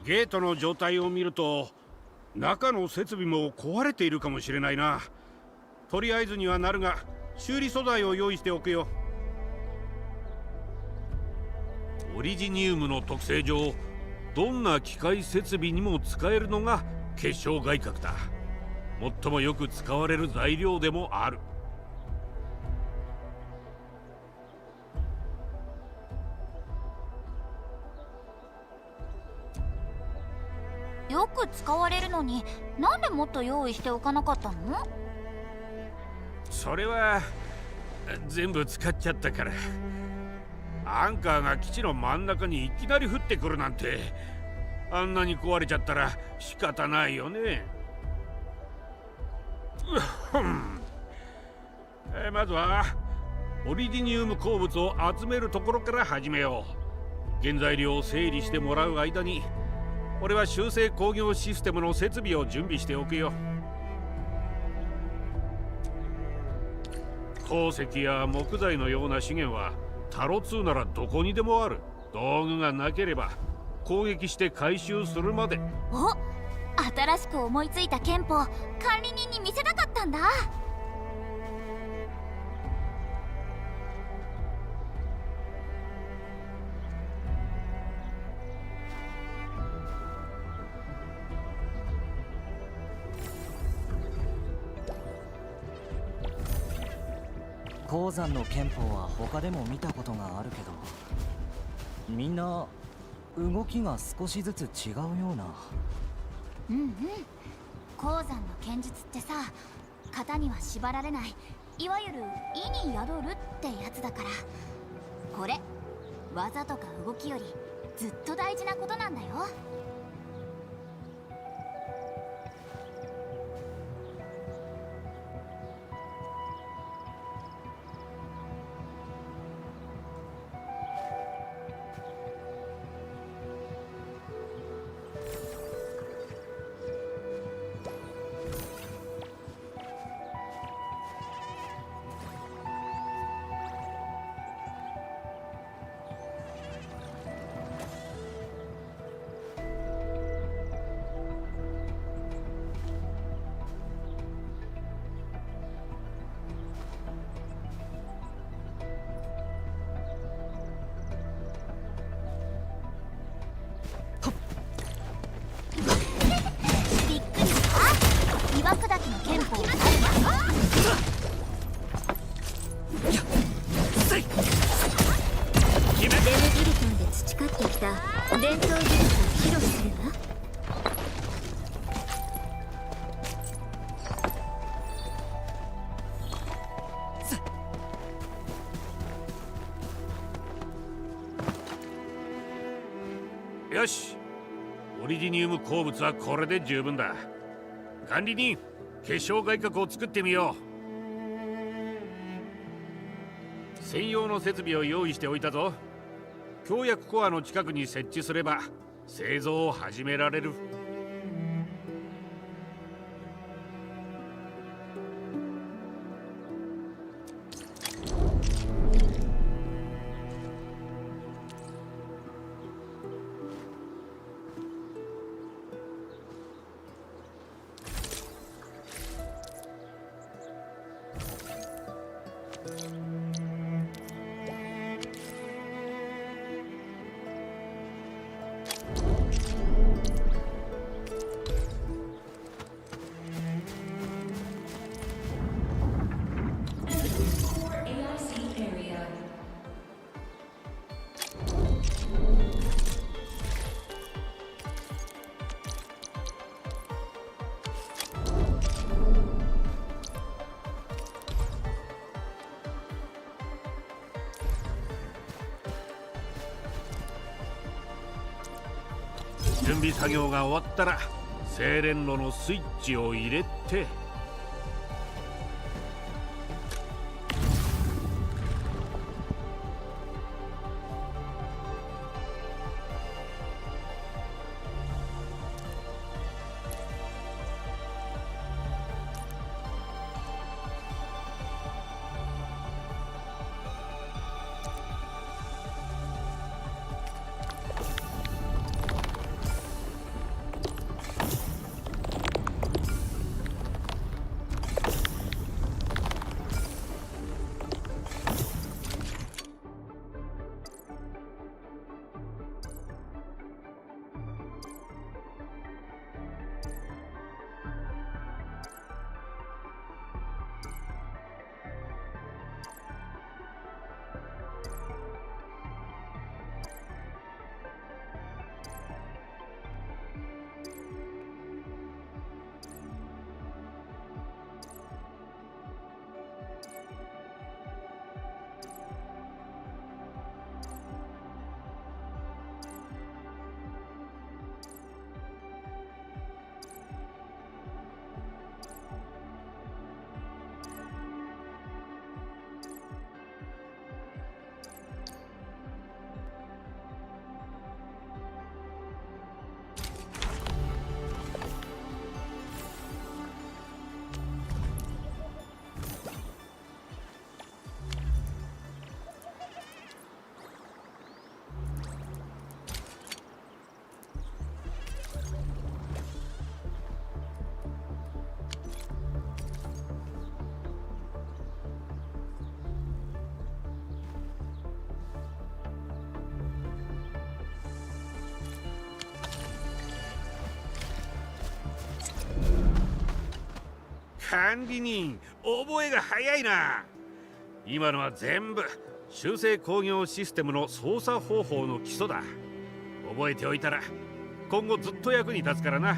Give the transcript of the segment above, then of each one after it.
ゲートの状態を見ると中の設備も壊れているかもしれないな。とりあえずにはなるが修理素材を用意しておくよ。オリジニウムの特性上、どんな機械設備にも使えるのが結晶外核だ。最もよく使われる材料でもある。よく使われるのになんでもっと用意しておかなかったの？それは全部使っちゃったから。アンカーが基地の真ん中にいきなり降ってくるなんて、あんなに壊れちゃったら仕方ないよね。まずはオリジニウム鉱物を集めるところから始めよう。原材料を整理してもらう間に俺は修正工業システムの設備を準備しておくよ。鉱石や木材のような資源はタロ2ならどこにでもある。道具がなければ攻撃して回収するまで。お、新しく思いついた憲法管理人に見せたかったんだ。鉱山の憲法は他でも見たことがあるけど、みんな動きが少しずつ違うような。うんうん。鉱山の剣術ってさ、型には縛られない、いわゆる意に宿るってやつだから、これ技とか動きよりずっと大事なことなんだよ。伝統技術を披露するわ。よし、オリジニウム鉱物はこれで十分だ。管理人、結晶外核を作ってみよう。専用の設備を用意しておいたぞ。強薬コアの近くに設置すれば製造を始められる。準備作業が終わったら精錬炉のスイッチを入れて、管理人、覚えが早いな。今のは全部修正工業システムの操作方法の基礎だ。覚えておいたら今後ずっと役に立つからな。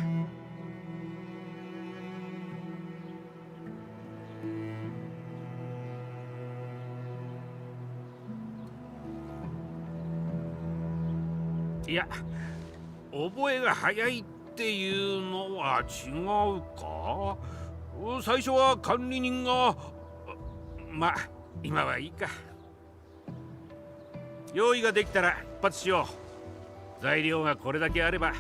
いや、覚えが早いっていうのは違うか。最初は管理人が、まあ今はいいか。用意ができたら出発しよう。材料がこれだけあれば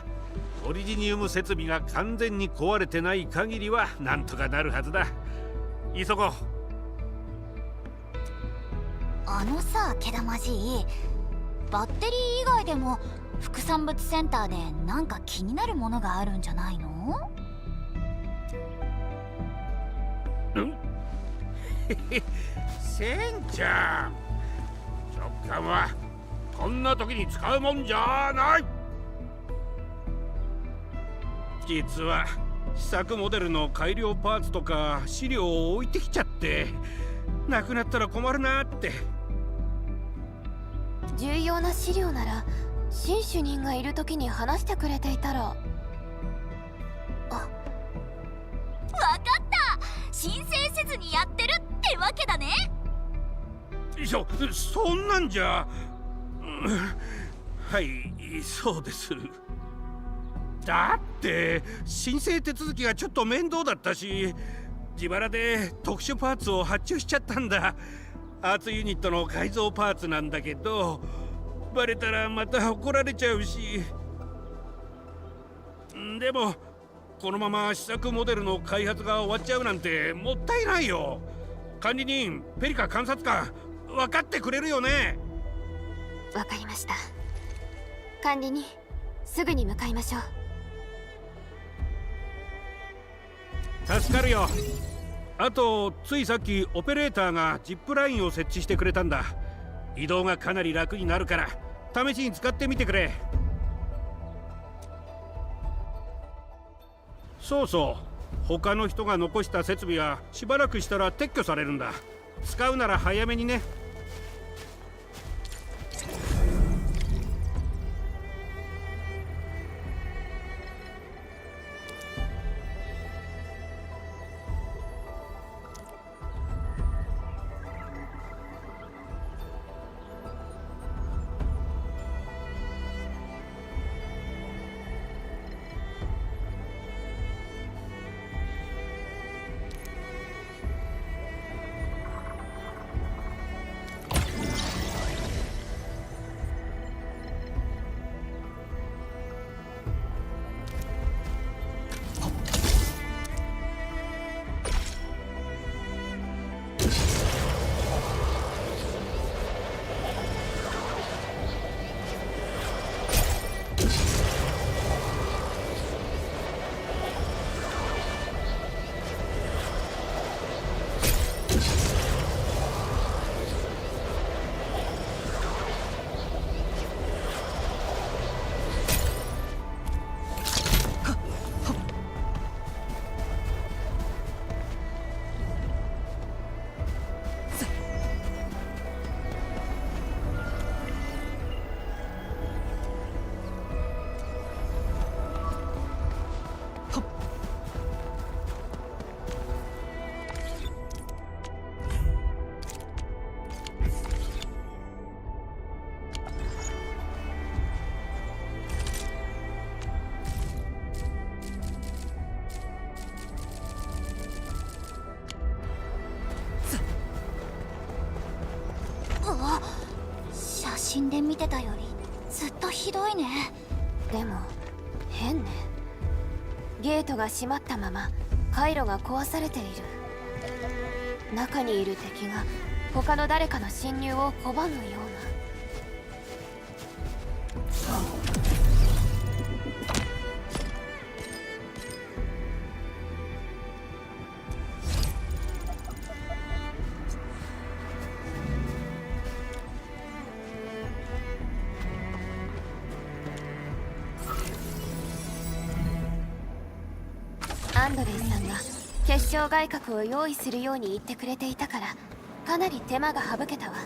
オリジニウム設備が完全に壊れてない限りはなんとかなるはずだ。急ごう。あのさ、毛玉じい、バッテリー以外でも副産物センターでなんか気になるものがあるんじゃないの？センちゃん、直感はこんな時に使うもんじゃない。実は試作モデルの改良パーツとか資料を置いてきちゃって、なくなったら困るなって。重要な資料なら新主任がいる時に話してくれていたら。わかった、申請せずにやってるってわけだね。そんなんじゃ、はい、そうです。だって申請手続きがちょっと面倒だったし、自腹で特殊パーツを発注しちゃったんだ。アーツユニットの改造パーツなんだけど、バレたらまた怒られちゃうし。でもこのまま試作モデルの開発が終わっちゃうなんてもったいないよ。管理人、ペリカ監察官、分かってくれるよね？わかりました。管理人、すぐに向かいましょう。助かるよ。あとついさっきオペレーターがジップラインを設置してくれたんだ。移動がかなり楽になるから試しに使ってみてくれ。そうそう、他の人が残した設備はしばらくしたら撤去されるんだ。使うなら早めにね。写真で見てたよりずっとひどいね。でも変ね。ゲートが閉まったまま回路が壊されている。中にいる敵が他の誰かの侵入を拒むような。アンドレイさんが結晶外核を用意するように言ってくれていたから、かなり手間が省けたわ。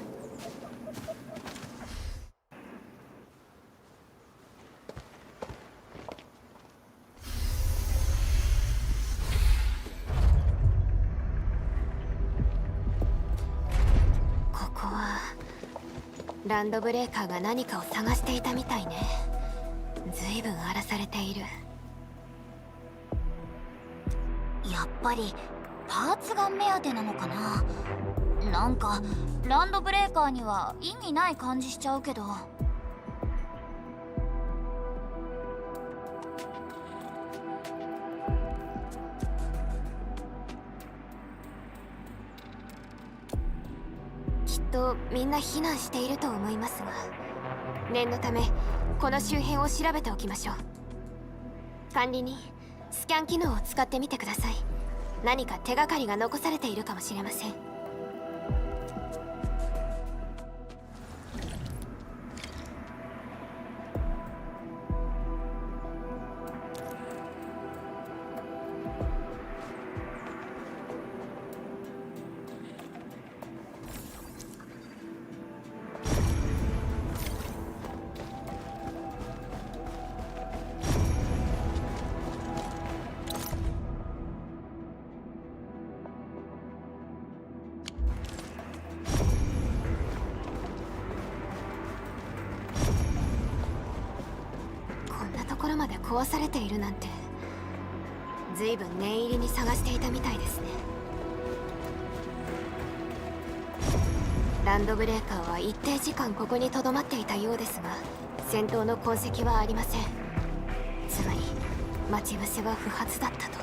ここはランドブレーカーが何かを探していたみたいね。随分荒らされている。やっぱりパーツが目当てなのかな。なんかランドブレーカーには意味ない感じしちゃうけど。きっとみんな避難していると思いますが、念のためこの周辺を調べておきましょう。管理人、スキャン機能を使ってみてください。何か手がかりが残されているかもしれません。ところまで壊されているなんて、随分念入りに探していたみたいですね。ランドブレーカーは一定時間ここに留まっていたようですが、戦闘の痕跡はありません。つまり待ち伏せは不発だったと。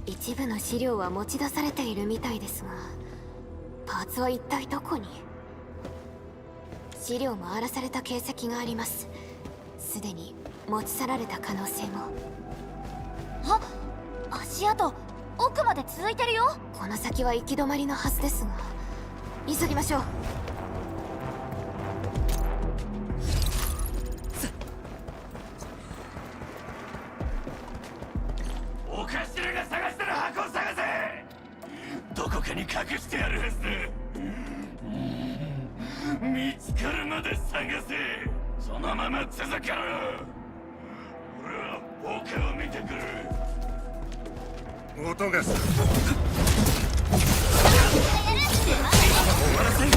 一部の資料は持ち出されているみたいですが、パーツは一体どこに？資料も荒らされた形跡があります。すでに持ち去られた可能性も。あ、足跡奥まで続いてるよ。この先は行き止まりのはずですが、急ぎましょう。お頭が探してる箱を探せ。どこかに隠してあるはずだ。見つかるまで探せ。そのまま続けろ。俺は僕を見てくる。音がする。終わらせん。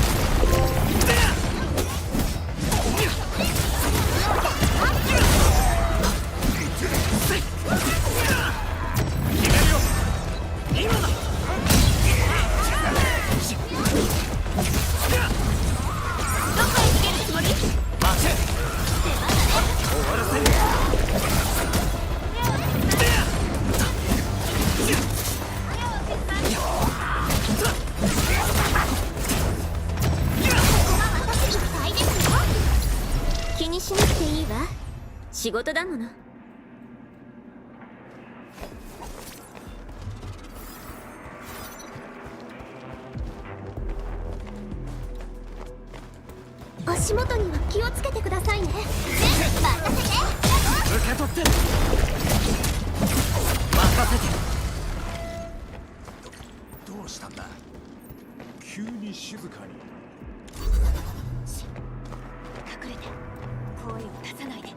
決めるよ。今だ。どこへ逃げるつもり？待て。終わらせる。気にしなくていいわ。仕事だもの。足元には気をつけてくださいね。任せて。受け取って。任せて。どうしたんだ。急に静かに。隠れて声を出さないで。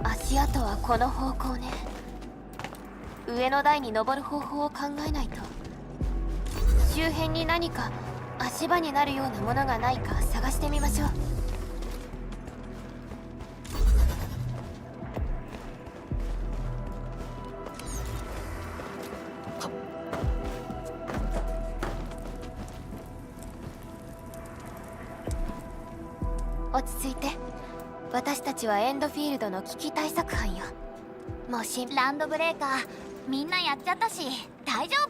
足跡はこの方向ね。上の台に登る方法を考えないと。周辺に何か足場になるようなものがないか探してみましょう。落ち着いて。私たちはエンドフィールドの危機対策班よ。もうランドブレーカーみんなやっちゃったし大丈夫。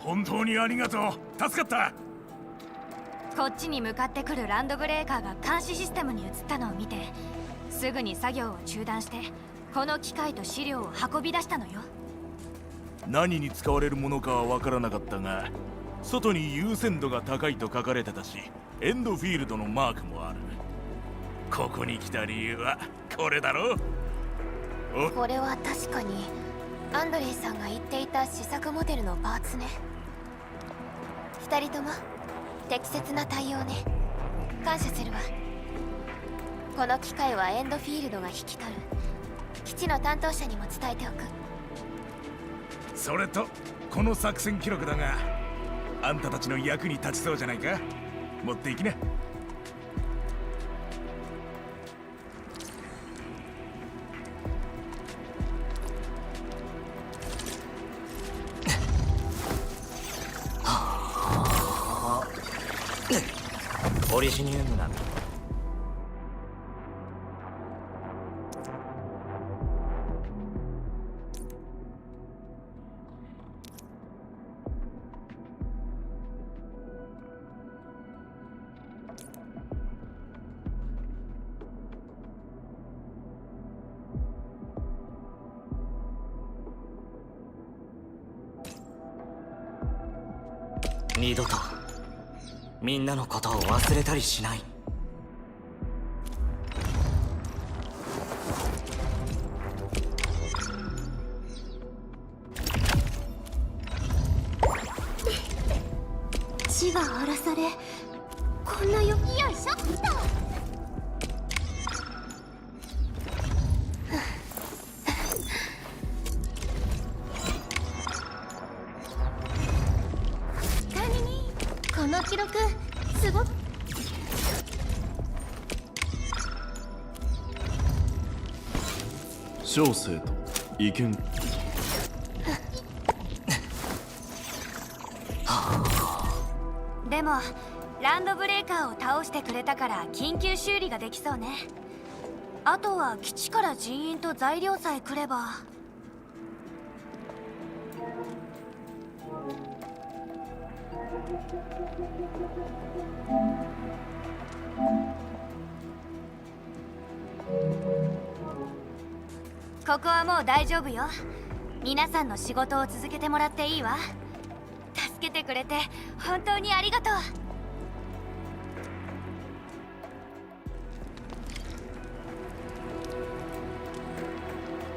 本当にありがとう。助かった。こっちに向かってくるランドブレーカーが監視システムに移ったのを見て、すぐに作業を中断してこの機械と資料を運び出したのよ。何に使われるものかは分からなかったが、外に優先度が高いと書かれてたし、エンドフィールドのマークもある。ここに来た理由はこれだろ。これは確かにアンドレイさんが言っていた試作モデルのパーツね。二人とも適切な対応ね。感謝するわ。この機械はエンドフィールドが引き取る。基地の担当者にも伝えておく。それとこの作戦記録だが、あんたたちの役に立ちそうじゃないか。持っていきな。オリジニウムだ。二度とみんなのことを忘れたりしない。地が荒らされこんなよいしょっと。この記録すごく小生と意見。でもランドブレーカーを倒してくれたから緊急修理ができそうね。あとは基地から人員と材料さえ来れば。ここはもう大丈夫よ。皆さんの仕事を続けてもらっていいわ。助けてくれて本当にありがとう。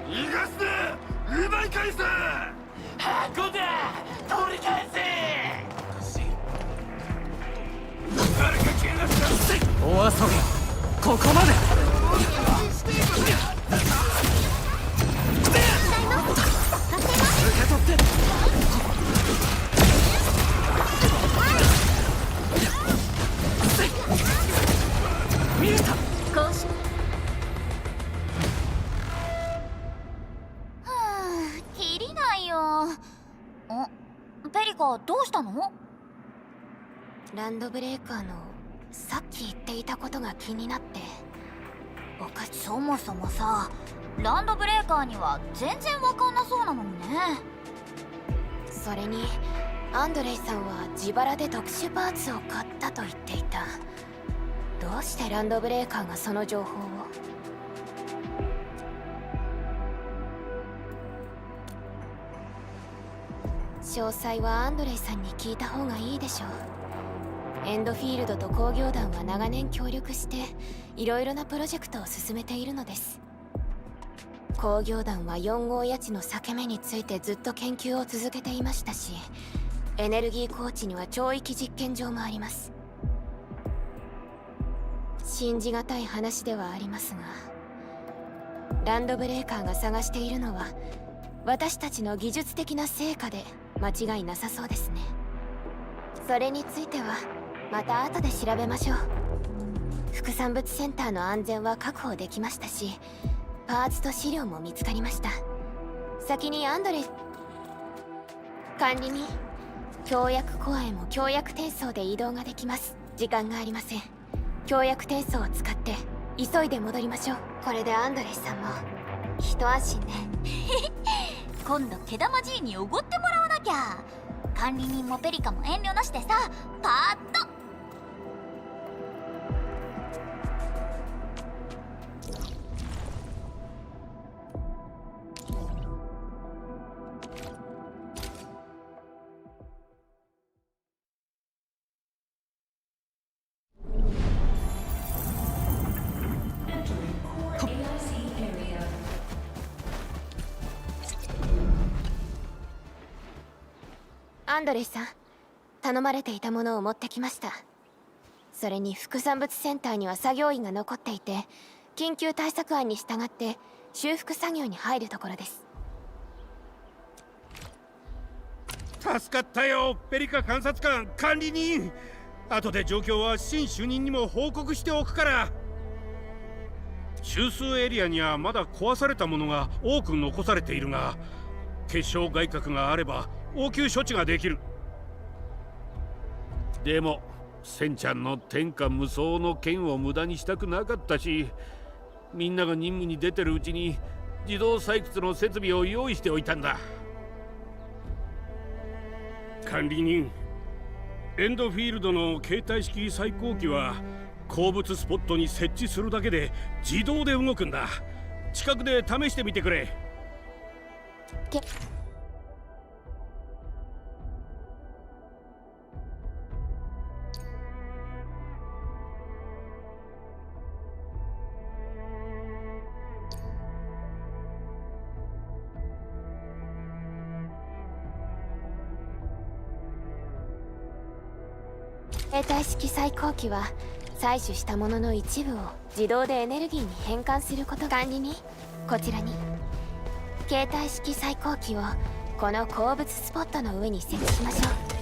逃がすな。奪い返せ。箱だ。取り返せ。誰かこまで。受け取って。見えた。こうし切りないよ。ペリカどうしたの？ランドブレーカーのさっき言っていたことが気になって。そもそもさ、ランドブレーカーには全然わかんなそうなのにね。それにアンドレイさんは自腹で特殊パーツを買ったと言っていた。どうしてランドブレーカーがその情報を？詳細はアンドレイさんに聞いた方がいいでしょう。エンドフィールドと工業団は長年協力していろいろなプロジェクトを進めているのです。工業団は4号谷地の裂け目についてずっと研究を続けていましたし、エネルギー高地には超域実験場もあります。信じがたい話ではありますが、ランドブレーカーが探しているのは私たちの技術的な成果で間違いなさそうですね。それについてはまた後で調べましょう。副産物センターの安全は確保できましたし、パーツと資料も見つかりました。先にアンドレイ管理人、協約コアへも協約転送で移動ができます。時間がありません。協約転送を使って急いで戻りましょう。これでアンドレイさんも一安心ね。今度毛玉爺におごってもらわなきゃ。管理人もペリカも遠慮なしでさ、パーッと。アンドレイさん、頼まれていたものを持ってきました。それに副産物センターには作業員が残っていて、緊急対策案に従って修復作業に入るところです。助かったよ、ペリカ監察官管理人。後で状況は新主任にも報告しておくから。中枢エリアにはまだ壊されたものが多く残されているが、結晶外郭があれば応急処置ができる。でもセンちゃんの天下無双の剣を無駄にしたくなかったし、みんなが任務に出てるうちに自動採掘の設備を用意しておいたんだ。管理人、エンドフィールドの携帯式最高機は鉱物スポットに設置するだけで自動で動くんだ。近くで試してみてくれ。携帯式最高機は採取したものの一部を自動でエネルギーに変換すること。管理にこちらに携帯式最高機をこの鉱物スポットの上に設置しましょう。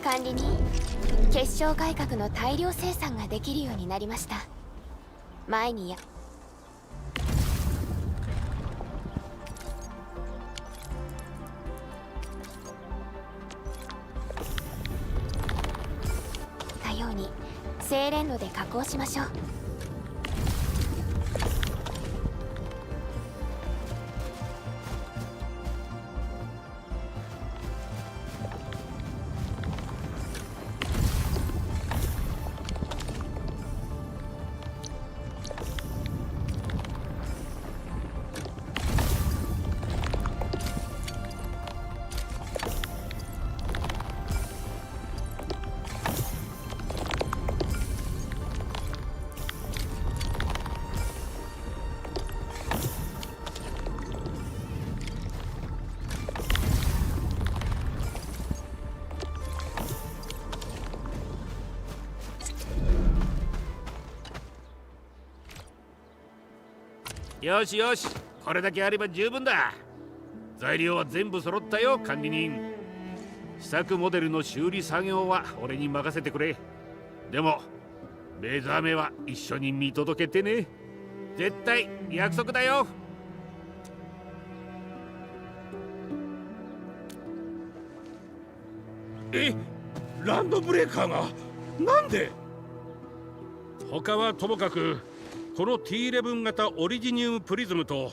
管理人、結晶改革の大量生産ができるようになりました。前にたように精錬炉で加工しましょう。よしよし、これだけあれば十分だ。材料は全部揃ったよ、管理人。試作モデルの修理作業は俺に任せてくれ。でも目覚めは一緒に見届けてね。絶対約束だよ。え、ランドブレーカーがなんで？他はともかくこの T11 型オリジニウムプリズムと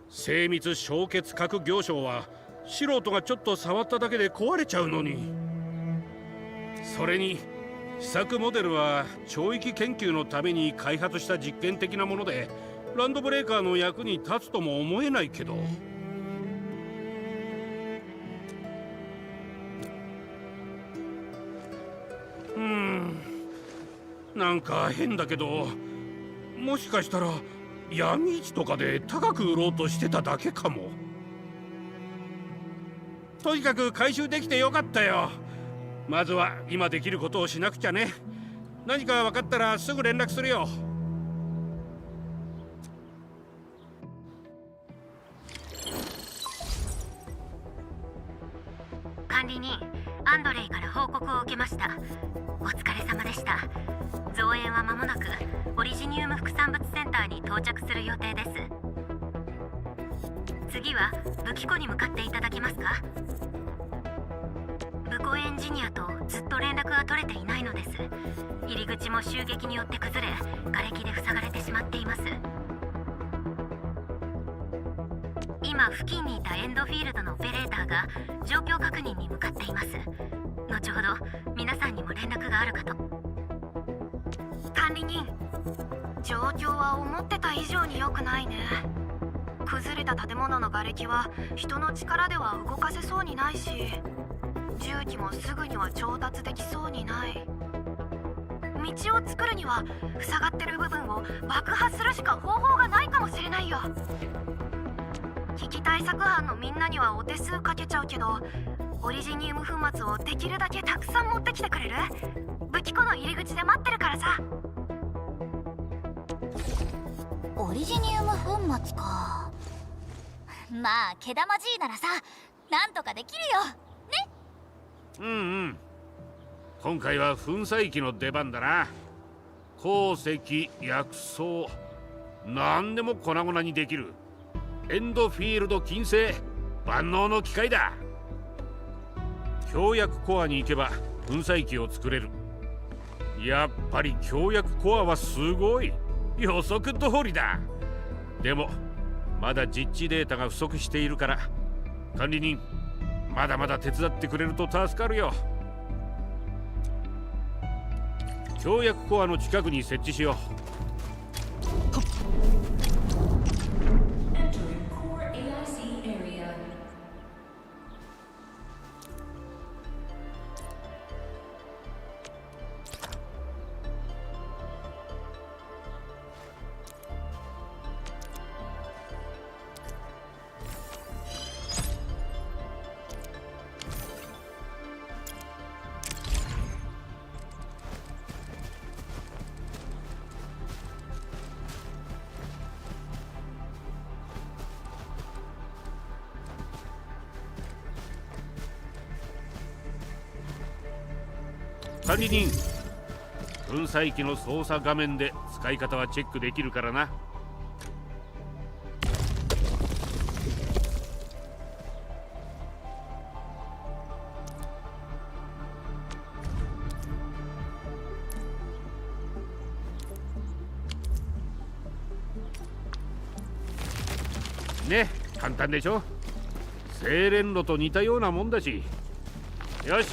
精密焼結核凝晶は素人がちょっと触っただけで壊れちゃうのに。それに試作モデルは超域研究のために開発した実験的なもので、ランドブレーカーの役に立つとも思えないけど。なんか変だけど、もしかしたら闇市とかで高く売ろうとしてただけかも。とにかく回収できてよかったよ。まずは今できることをしなくちゃね。何か分かったらすぐ連絡するよ。管理人、アンドレイから報告を受けました。お疲れ様でした。増援は間もなくオリジニウム副産物センターに到着する予定です。次は武器庫に向かっていただけますか？武庫エンジニアとずっと連絡が取れていないのです。入り口も襲撃によって崩れ、瓦礫で塞がれてしまっています。今付近にいたエンドフィールドのオペレーターが状況確認に向かっています。後ほど皆さんにも連絡があるかと。管理人、状況は思ってた以上に良くないね。崩れた建物の瓦礫は人の力では動かせそうにないし、重機もすぐには調達できそうにない。道を作るには塞がってる部分を爆破するしか方法がないかもしれないよ。危機対策班のみんなにはお手数かけちゃうけど、オリジニウム粉末をできるだけたくさん持ってきてくれる？武器庫の入り口で待ってるからさ。オリジニウム粉末か。まあ毛玉 G ならさ、なんとかできるよね。うんうん、今回は粉砕機の出番だな。鉱石、薬草、何でも粉々にできるエンドフィールド金星、万能の機械だ。強薬コアに行けば粉砕機を作れる。やっぱり強薬コアはすごい。予測通りだ。でもまだ実地データが不足しているから、管理人まだまだ手伝ってくれると助かるよ。強薬コアの近くに設置しよう。管理人、粉砕機の操作画面で使い方はチェックできるからな。ね、簡単でしょ。精錬炉と似たようなもんだし。よし、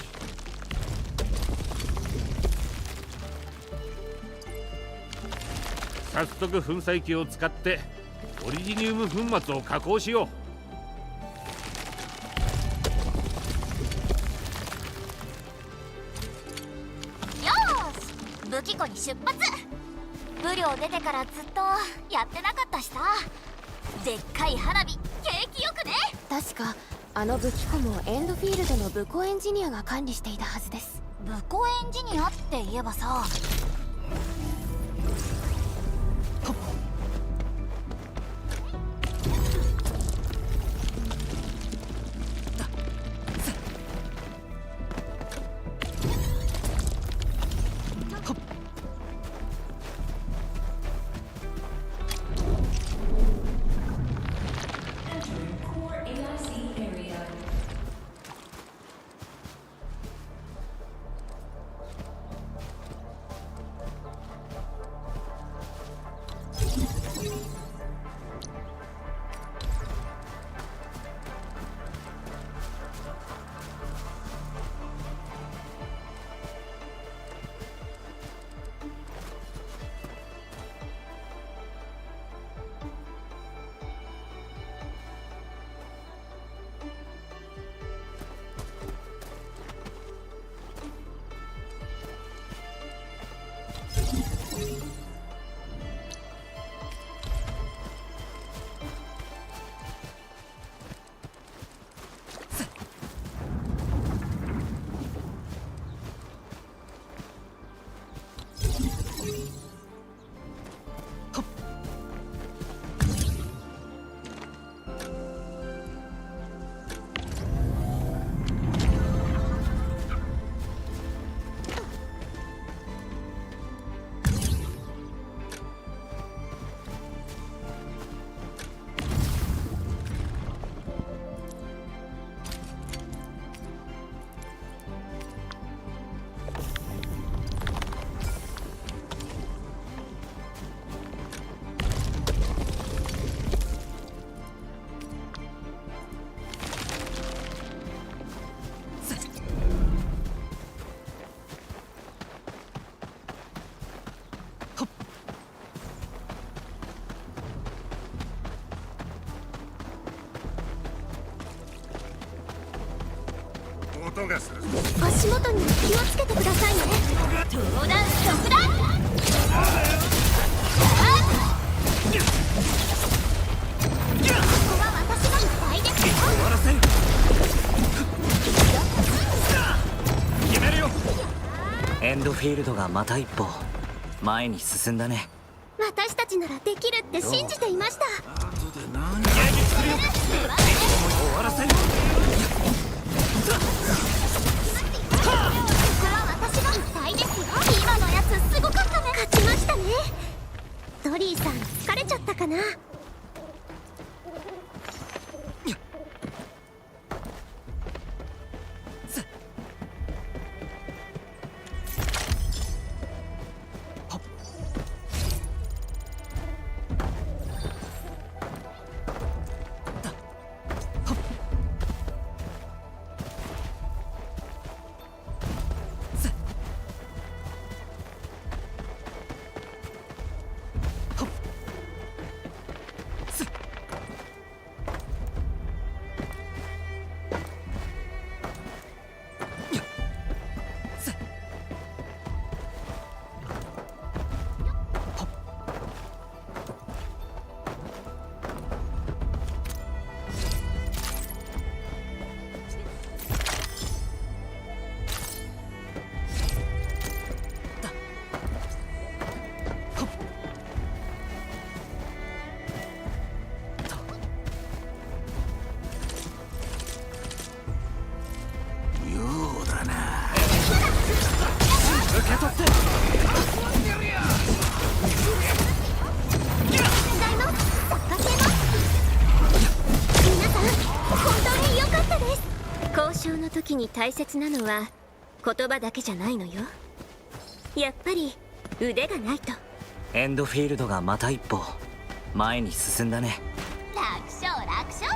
早速粉砕機を使ってオリジニウム粉末を加工しよよーし、武器庫に出発。武寮出てからずっとやってなかったしさ。でっかい花火、景気よくね。確かあの武器庫もエンドフィールドの武庫エンジニアが管理していたはずです。武庫エンジニアって言えばさ、音がする。足元に気をつけてくださいね。トーダンス特段。ここは私がいっぱいですよ。終わらせん。決めるよ。エンドフィールドがまた一歩前に進んだね。私たちならできるって信じていました。後で何ゲージするよ。終わらせん。ここは私がいっぱいですよ。今のやつすごかったね。勝ちましたね。ドリーさん疲れちゃったかな。交渉の時に大切なのは言葉だけじゃないのよ。やっぱり腕がないと。エンドフィールドがまた一歩前に進んだね。楽勝楽勝。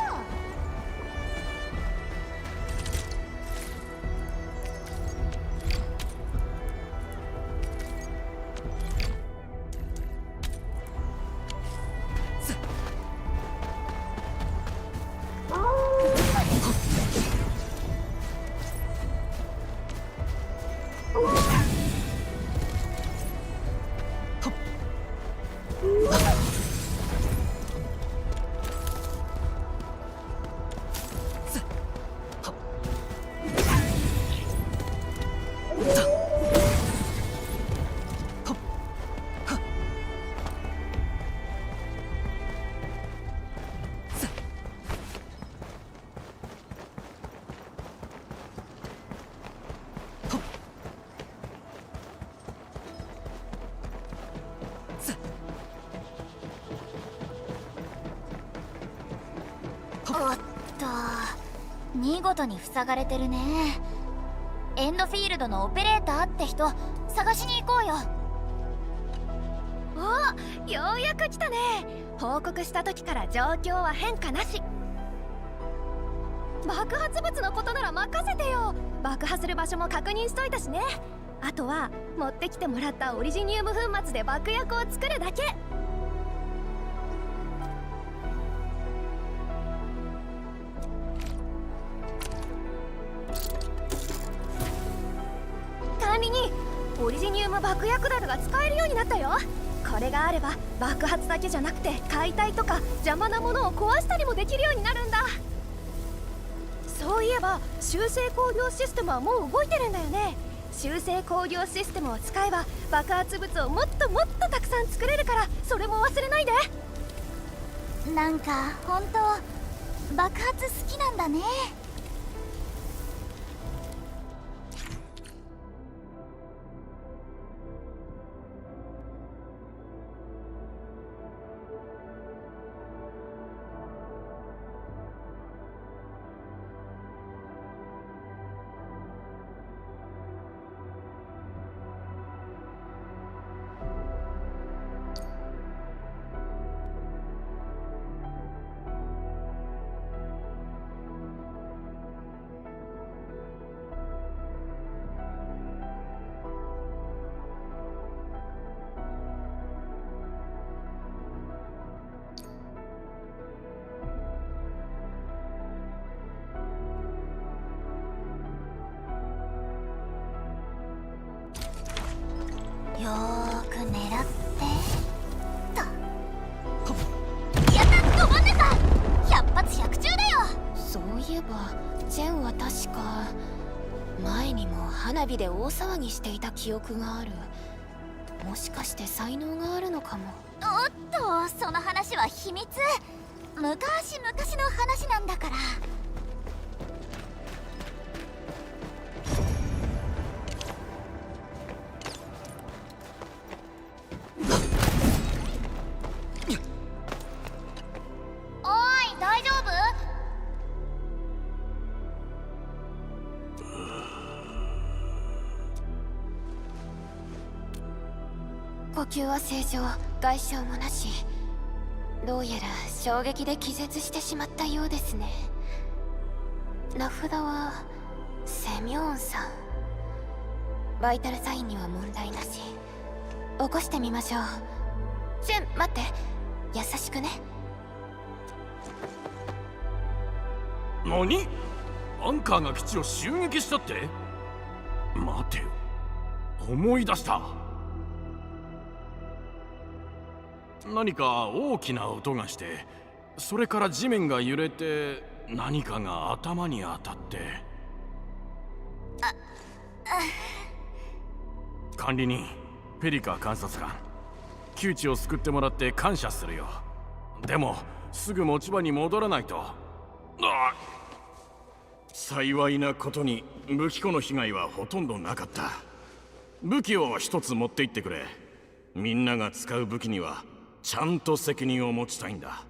おっと、見事に塞がれてるね。エンドフィールドのオペレーターって人探しに行こうよ。お、ようやく来たね。報告した時から状況は変化なし。爆発物のことなら任せてよ。爆破する場所も確認しといたしね。あとは持ってきてもらったオリジニウム粉末で爆薬を作るだけ。管理人、オリジニウム爆薬樽が使えるようになったよ。これがあれば爆発だけじゃなくて解体とか邪魔なものを壊したりもできるようになるんだ。そういえば修正工業システムはもう動いてるんだよね。修正工業システムを使えば爆発物をもっともっとたくさん作れるから、それも忘れないで。なんか本当爆発好きなんだね。よーく狙ってと。やった、止まんねた。100発100中だよ。そういえばジェンは確か前にも花火で大騒ぎしていた記憶がある。もしかして才能があるのかも。おっと、その話は秘密。昔々の話なんだから。おーい、大丈夫？呼吸は正常、外傷もなし。どうやら衝撃で気絶してしまったようですね。名札はセミョーンさん。バイタルサインには問題なし。起こしてみましょう。ジェン、待って。優しくね。何？アンカーが基地を襲撃したって？待てよ、思い出した。何か大きな音がして、それから地面が揺れて何かが頭に当たって。管理人、ペリカ監察官、窮地を救ってもらって感謝するよ。でもすぐ持ち場に戻らないと。幸いなことに武器庫の被害はほとんどなかった。武器を一つ持って行ってくれ。みんなが使う武器にはちゃんと責任を持ちたいんだ。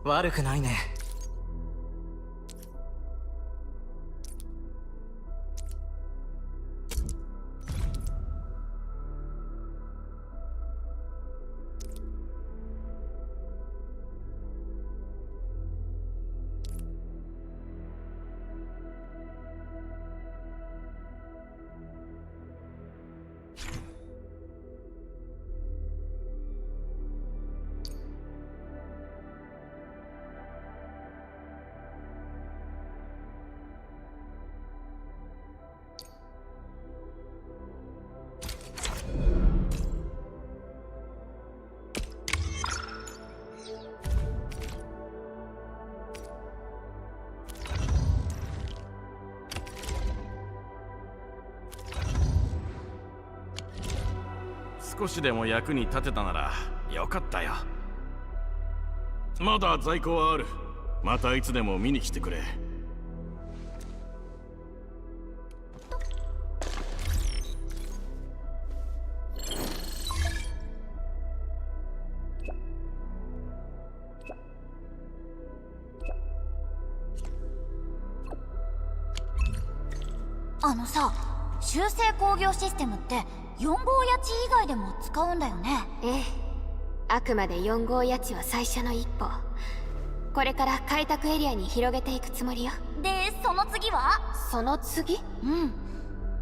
悪くないね。少しでも役に立てたならよかったよ。まだ在庫はある。またいつでも見に来てくれ。あのさ、修正工業システムって4号谷地以外でも使うんだよね。ええ、あくまで4号谷地は最初の一歩。これから開拓エリアに広げていくつもりよ。で、その次は？その次？うん、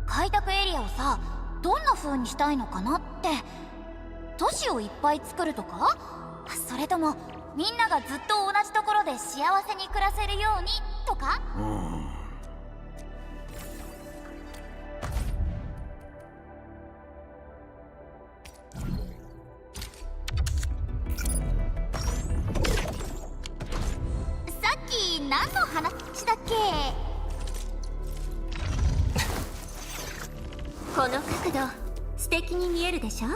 開拓エリアをさ、どんな風にしたいのかなって。都市をいっぱい作るとか？それともみんながずっと同じところで幸せに暮らせるようにとか？何の話だっけ？この角度素敵に見えるでしょ。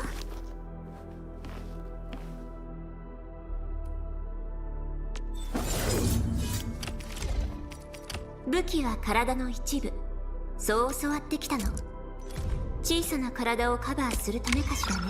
武器は体の一部、そう教わってきたの。小さな体をカバーするためかしらね。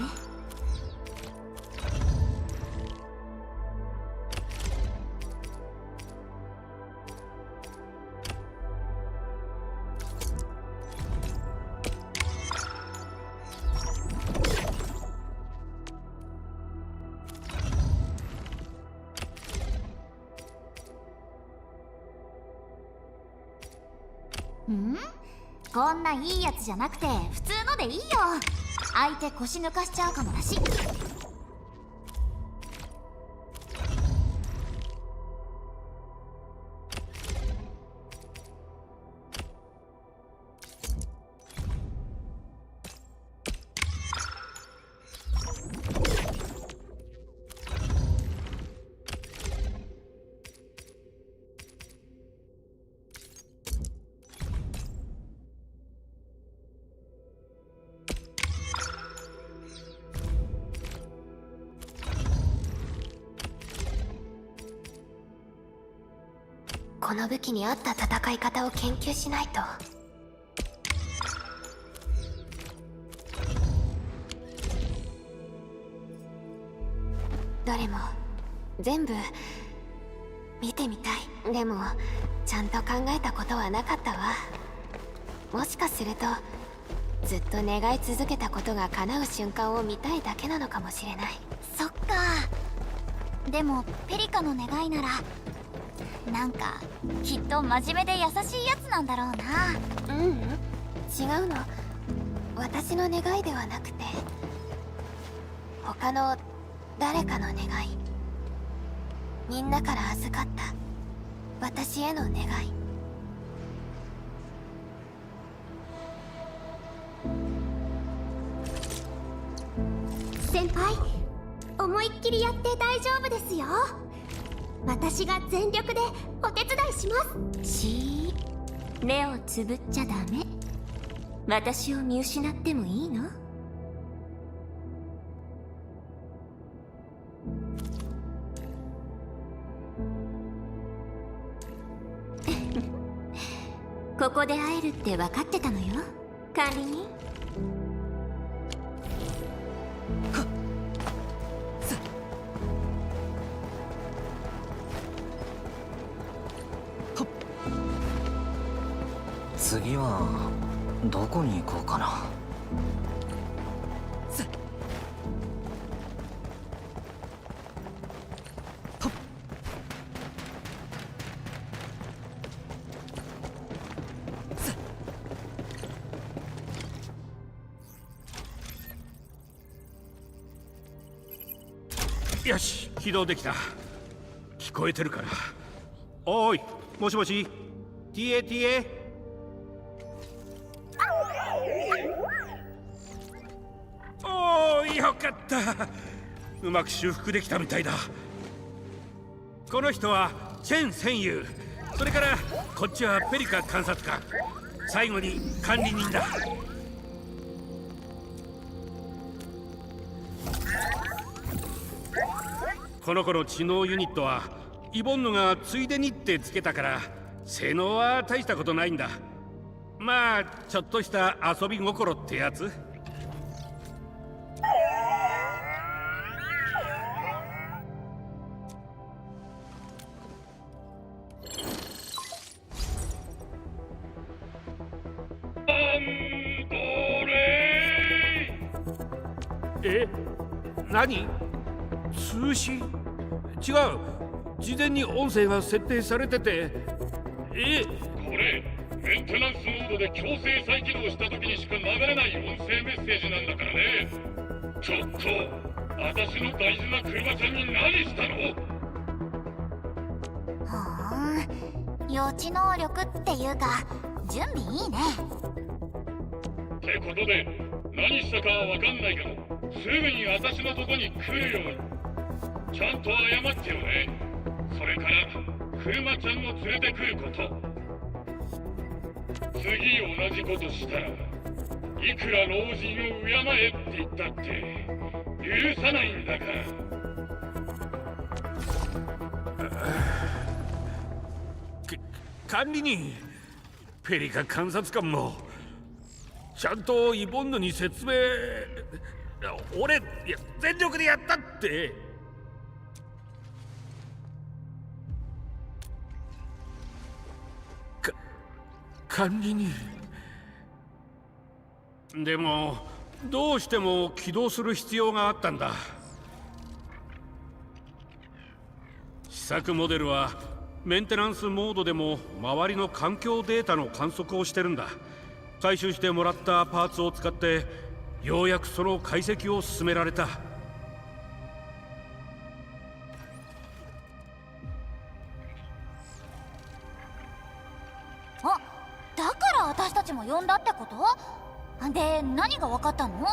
こんないいやつじゃなくて普通のでいいよ。相手腰抜かしちゃうかもだし。この武器に合った戦い方を研究しないと。どれも全部見てみたい。でもちゃんと考えたことはなかったわ。もしかするとずっと願い続けたことが叶う瞬間を見たいだけなのかもしれない。そっか、でもペリカの願いならなんかきっと真面目で優しいやつなんだろうな。ううん、違うの。私の願いではなくて他の誰かの願い。みんなから預かった私への願い。先輩、思いっきりやって大丈夫ですよ。私が全力でお手伝いします。しー、目をつぶっちゃダメ。私を見失ってもいいの？ここで会えるって分かってたのよ、管理人。次はどこに行こうかな。よし、起動できた。聞こえてるから。おーい、もしもし TA。 おーい、よかった。うまく修復できたみたいだ。この人はチェン戦友、それからこっちはペリカ観察官、最後に管理人だ。この子の知能ユニットはイボンヌがついでにってつけたから性能は大したことないんだ。まあちょっとした遊び心ってやつ。え、何？通信？違う、事前に音声が設定されてて。これメンテナンスモードで強制再起動した時にしか流れない音声メッセージなんだからね。ちょっと私の大事な車ちゃんに何したの？予知能力っていうか準備いいね。ってことで何したかはわかんないけどすぐに私のとこに来るようにちゃんと謝ってよね。それから車ちゃんを連れてくること。次同じことしたらいくら老人を敬えって言ったって許さないんだから。管理人、ペリカ観察官もちゃんとイボンヌに説明。俺全力でやったって。管理人。でもどうしても起動する必要があったんだ。試作モデルはメンテナンスモードでも周りの環境データの観測をしてるんだ。回収してもらったパーツを使ってようやくその解析を進められた。あ、だから私たちも呼んだってこと？で、何が分かったの？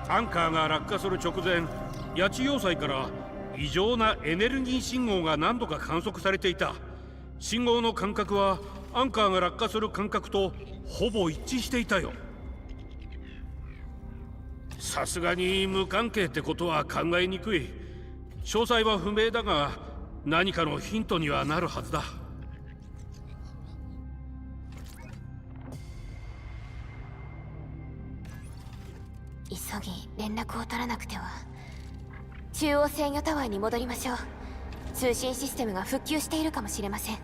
アンカーが落下する直前、八千要塞から異常なエネルギー信号が何度か観測されていた。信号の間隔はアンカーが落下する間隔とほぼ一致していたよ。さすがに無関係ってことは考えにくい。詳細は不明だが何かのヒントにはなるはずだ。急ぎ連絡を取らなくては。中央制御タワーに戻りましょう。通信システムが復旧しているかもしれません。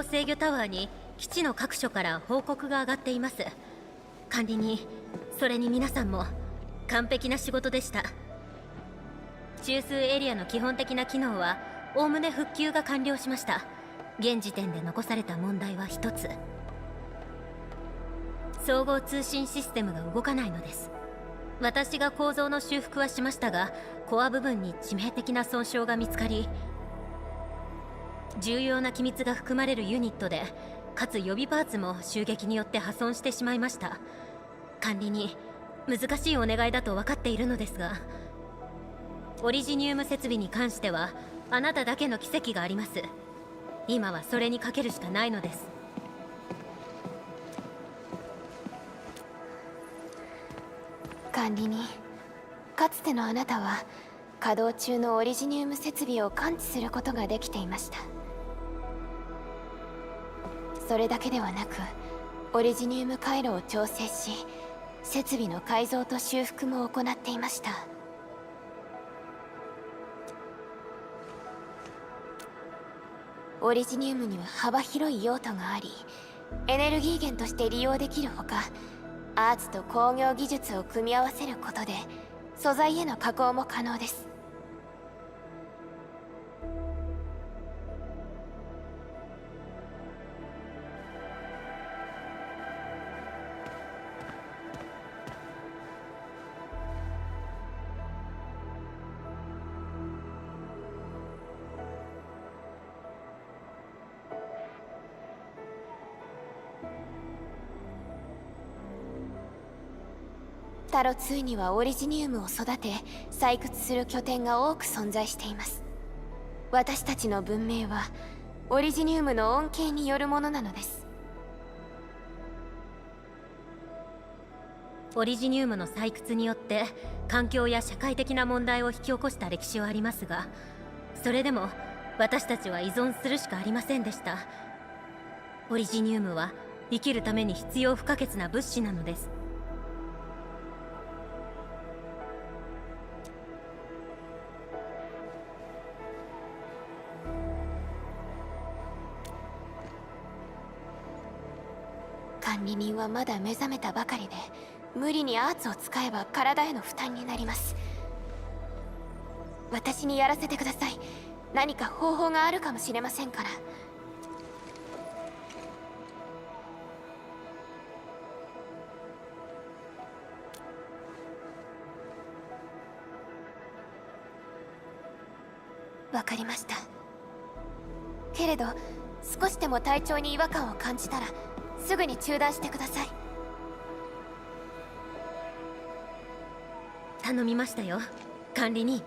応制御タワーに基地の各所から報告が上がっています。管理人、それに皆さんも完璧な仕事でした。中枢エリアの基本的な機能はおおむね復旧が完了しました。現時点で残された問題は一つ。総合通信システムが動かないのです。私が構造の修復はしましたが、コア部分に致命的な損傷が見つかり、重要な機密が含まれるユニットで、かつ予備パーツも襲撃によって破損してしまいました。管理に難しいお願いだと分かっているのですが、オリジニウム設備に関してはあなただけの奇跡があります。今はそれにかけるしかないのです。管理人、かつてのあなたは稼働中のオリジニウム設備を感知することができていました。それだけではなく、オリジニウム回路を調整し、設備の改造と修復も行っていました。オリジニウムには幅広い用途があり、エネルギー源として利用できるほか、アーツと工業技術を組み合わせることで素材への加工も可能です。タロ2にはオリジニウムを育て採掘する拠点が多く存在しています。私たちの文明はオリジニウムの恩恵によるものなのです。オリジニウムの採掘によって環境や社会的な問題を引き起こした歴史はありますが、それでも私たちは依存するしかありませんでした。オリジニウムは生きるために必要不可欠な物資なのです。管理人はまだ目覚めたばかりで、無理にアーツを使えば体への負担になります。私にやらせてください。何か方法があるかもしれませんから。わかりました。けれど少しでも体調に違和感を感じたらすぐに中断してください。頼みましたよ、管理人。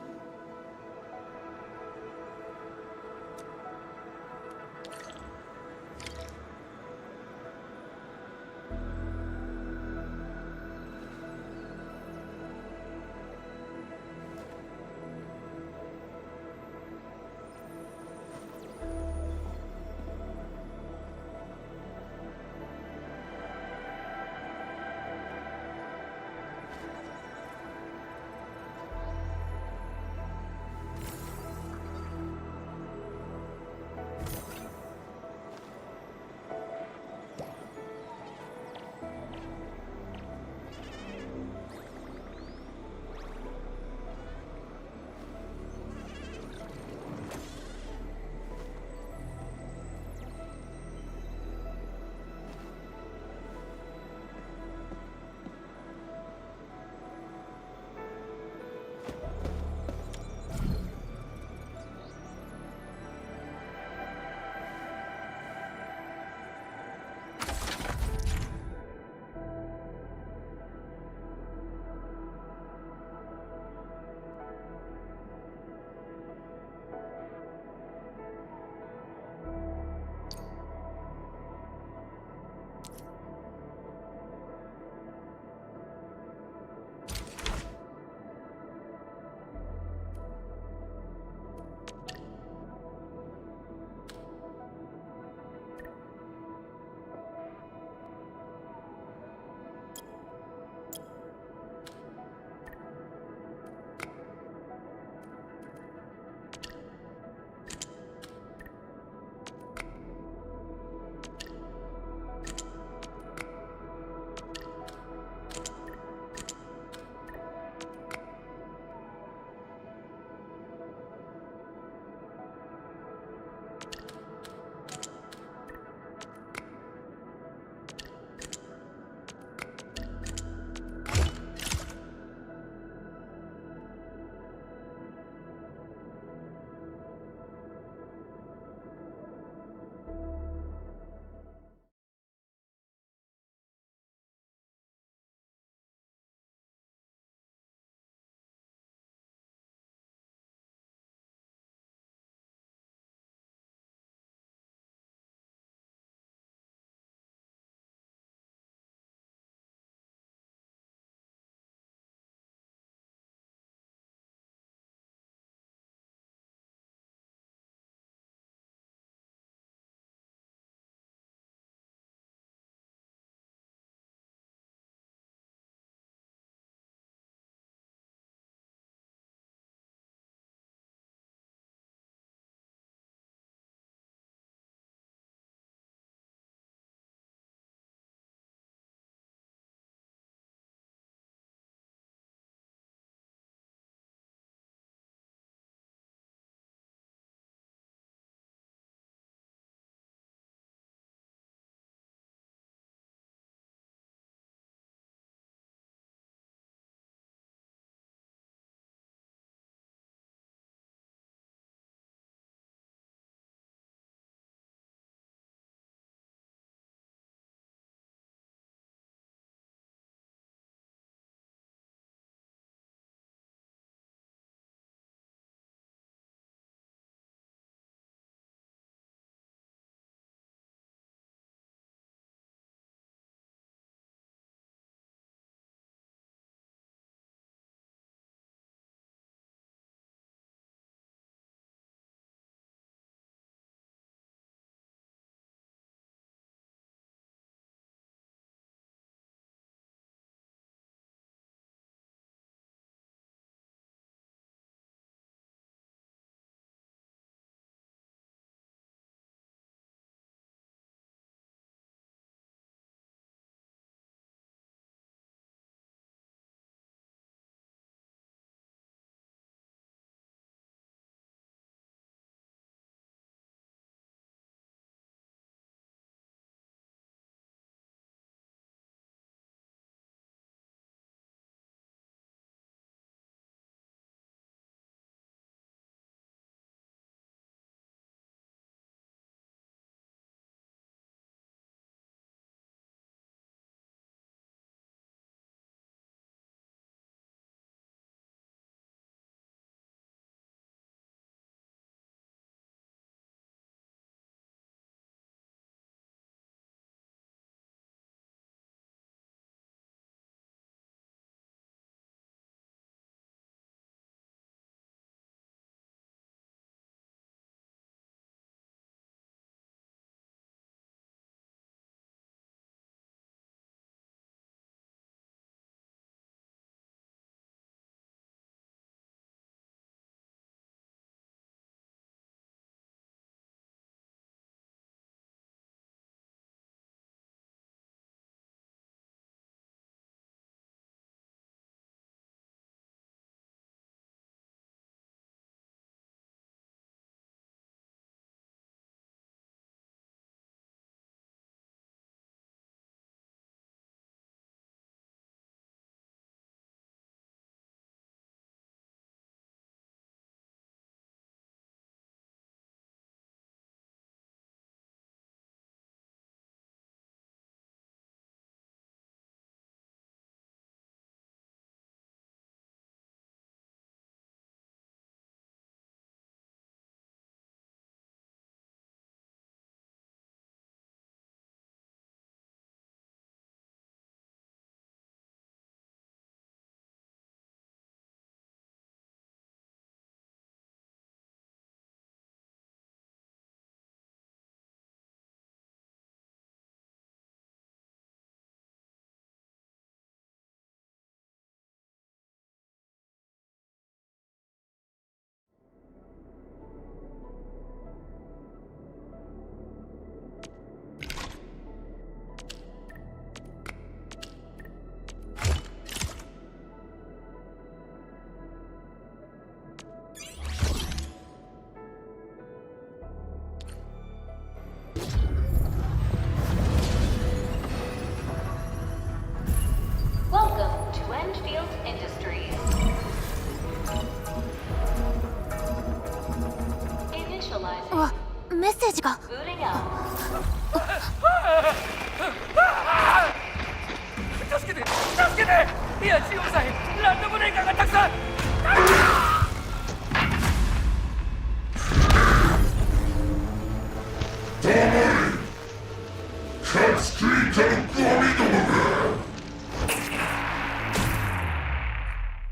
いや15歳ランドブレーカーがたくさん。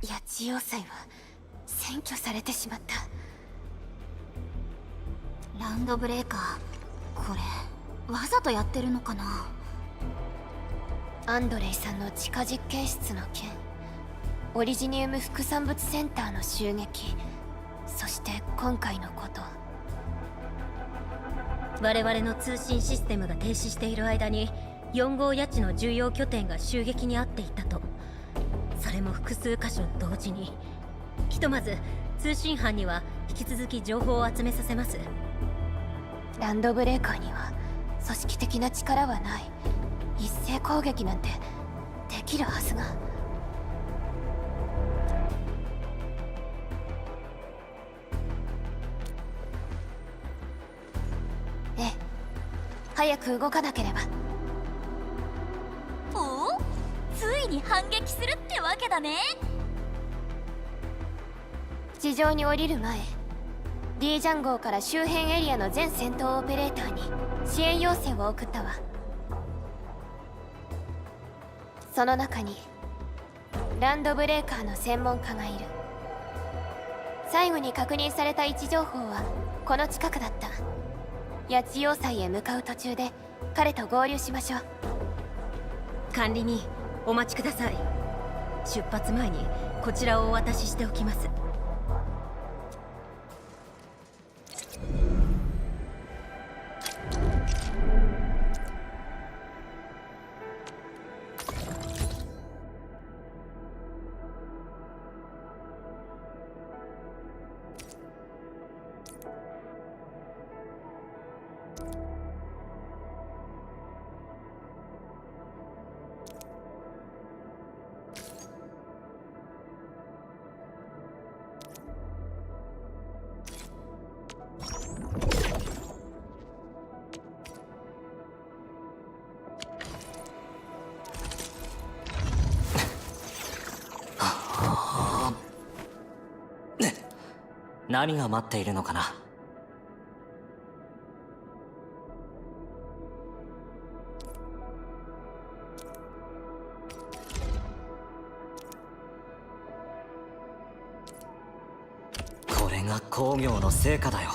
八千代祭は占拠されてしまった。ランドブレーカー、これわざとやってるのかな。アンドレイさんの地下実験室の件、オリジニウム副産物センターの襲撃、そして今回のこと。我々の通信システムが停止している間に4号谷地の重要拠点が襲撃に遭っていたと。それも複数箇所同時に。ひとまず通信班には引き続き情報を集めさせます。ランドブレーカーには組織的な力はない。一斉攻撃なんてできるはずが。ええ、早く動かなければ。おお、ついに反撃するってわけだね。地上に降りる前、D ジャン号から周辺エリアの全戦闘オペレーターに支援要請を送ったわ。その中にランドブレーカーの専門家がいる。最後に確認された位置情報はこの近くだった。八千代祭へ向かう途中で彼と合流しましょう。管理人、お待ちください。出発前にこちらをお渡ししておきます。何が待っているのかな。これが工業の成果だよ。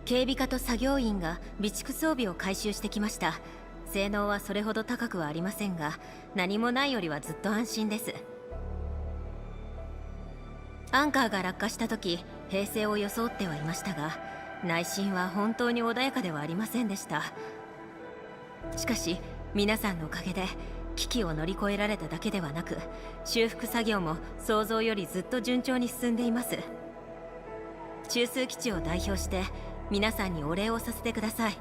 警備課と作業員が備蓄装備を回収してきました。性能はそれほど高くはありませんが、何もないよりはずっと安心です。アンカーが落下した時、平静を装ってはいましたが、内心は本当に穏やかではありませんでした。しかし皆さんのおかげで危機を乗り越えられただけではなく、修復作業も想像よりずっと順調に進んでいます。中枢基地を代表して皆さんにお礼をさせてください。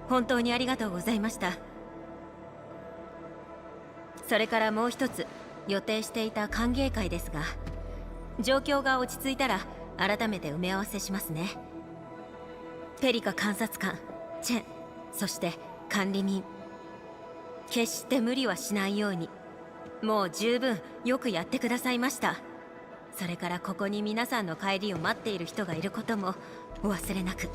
本当にありがとうございました。それからもう一つ予定していた歓迎会ですが、状況が落ち着いたら改めて埋め合わせしますね。ペリカ監察官、チェン、そして管理人、決して無理はしないように。もう十分よくやってくださいました。それからここに皆さんの帰りを待っている人がいることもお忘れなく。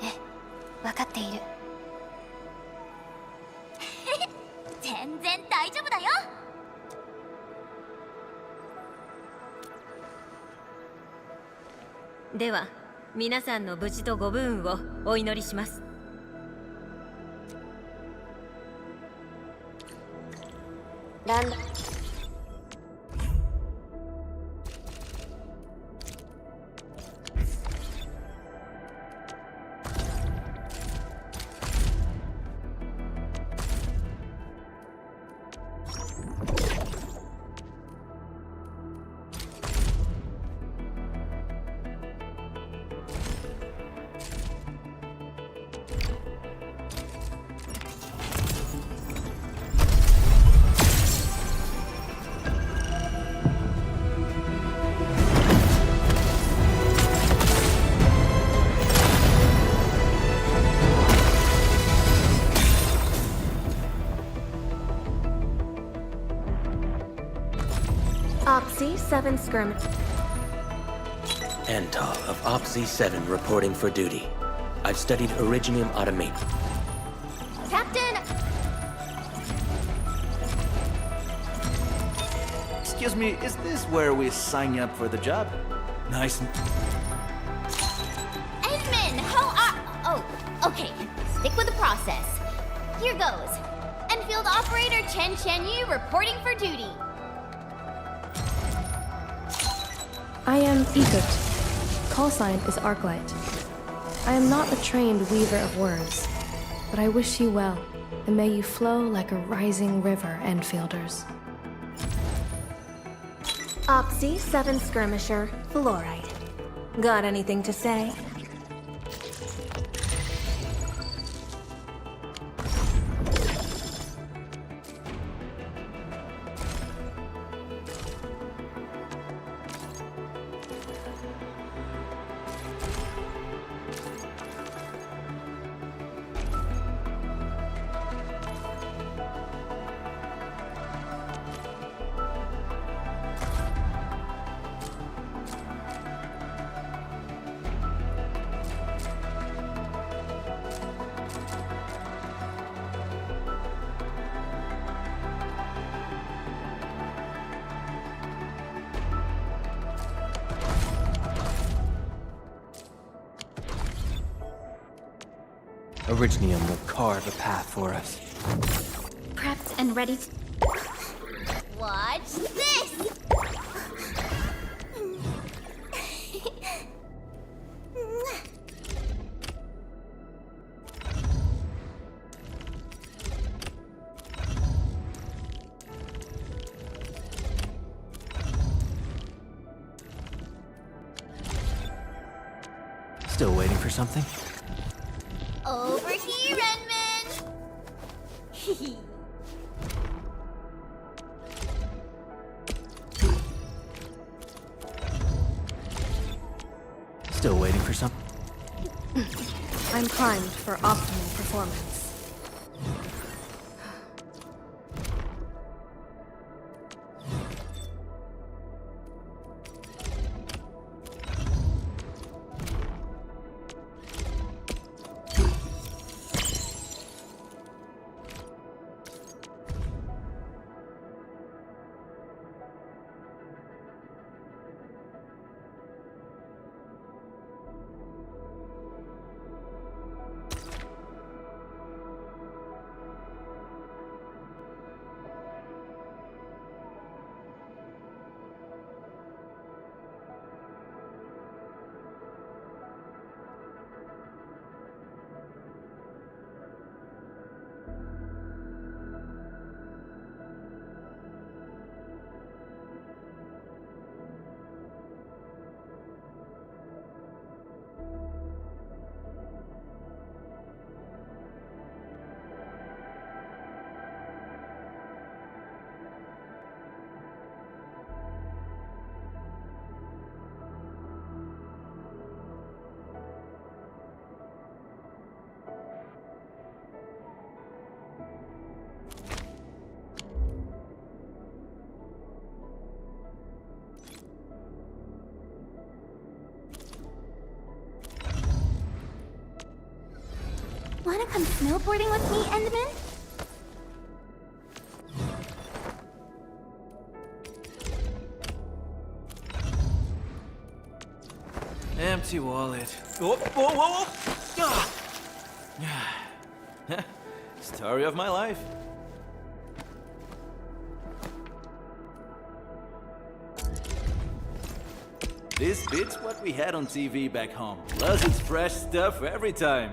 ええ、分かっている。全然大丈夫だよ。では皆さんの無事とご武運をお祈りします。ランドOpsy 7 skirmish. Antal of Opsy 7 reporting for duty. I've studied Originium Automate. Captain! Excuse me, is this where we sign up for the job? Nice. Edmund, how are... Oh, okay. Stick with the process. Here goes. Enfield Operator Chen Yu reporting for duty. I am Egert. Call sign is Arknight. I am not a trained weaver of words, but I wish you well, and may you flow like a rising river, Enfielders. Opsy 7 skirmisher, Fluorite. Got anything to say? Originium will carve a path for us. Prepped and ready to... Watch this! Still waiting for something? Over here, Edmund! Still waiting for something? I'm primed for optimal performance. Wanna come snowboarding with me, Endman? Empty wallet. Whoa, whoa, whoa, whoa! Ah. Story of my life. This beats what we had on TV back home. Plus it's fresh stuff every time.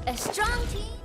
A strong team.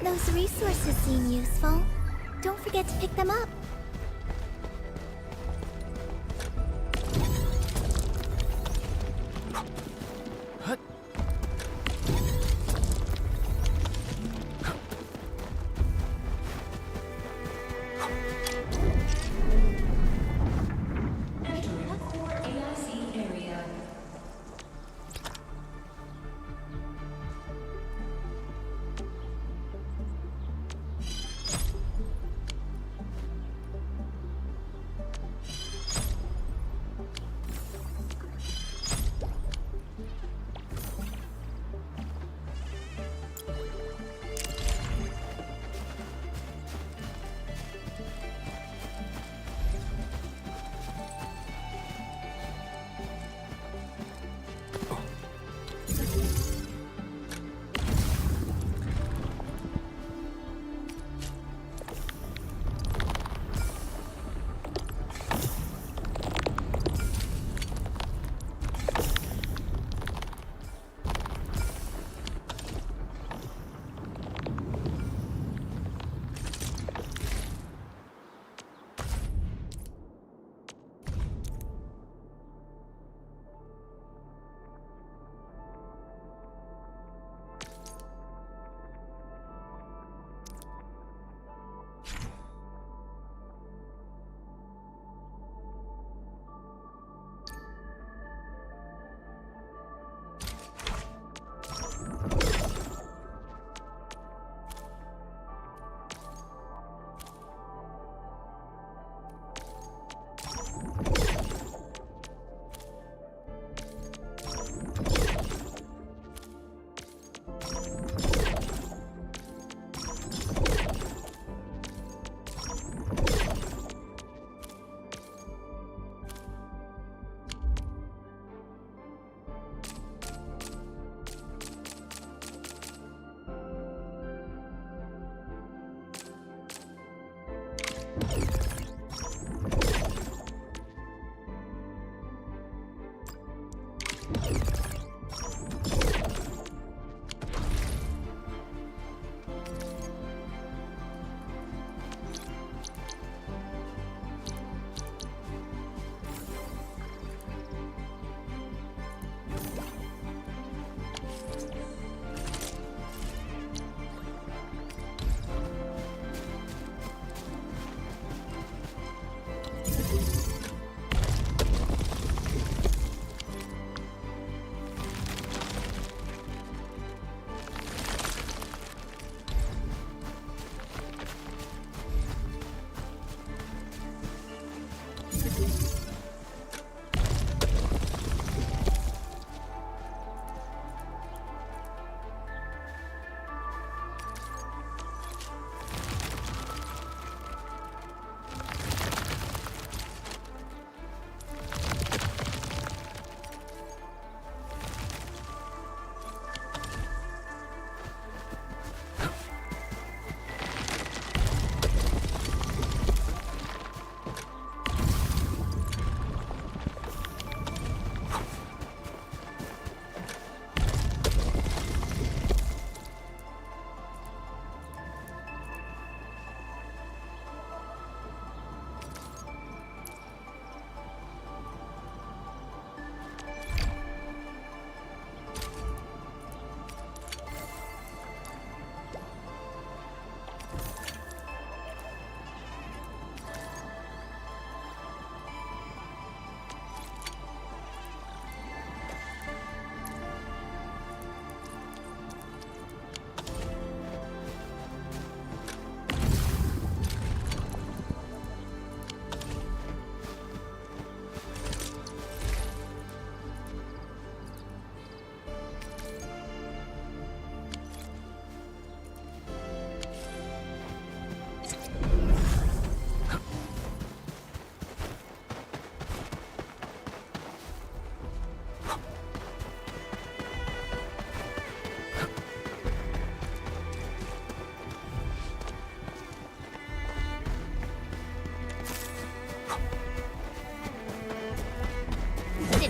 Those resources seem useful. Don't forget to pick them up.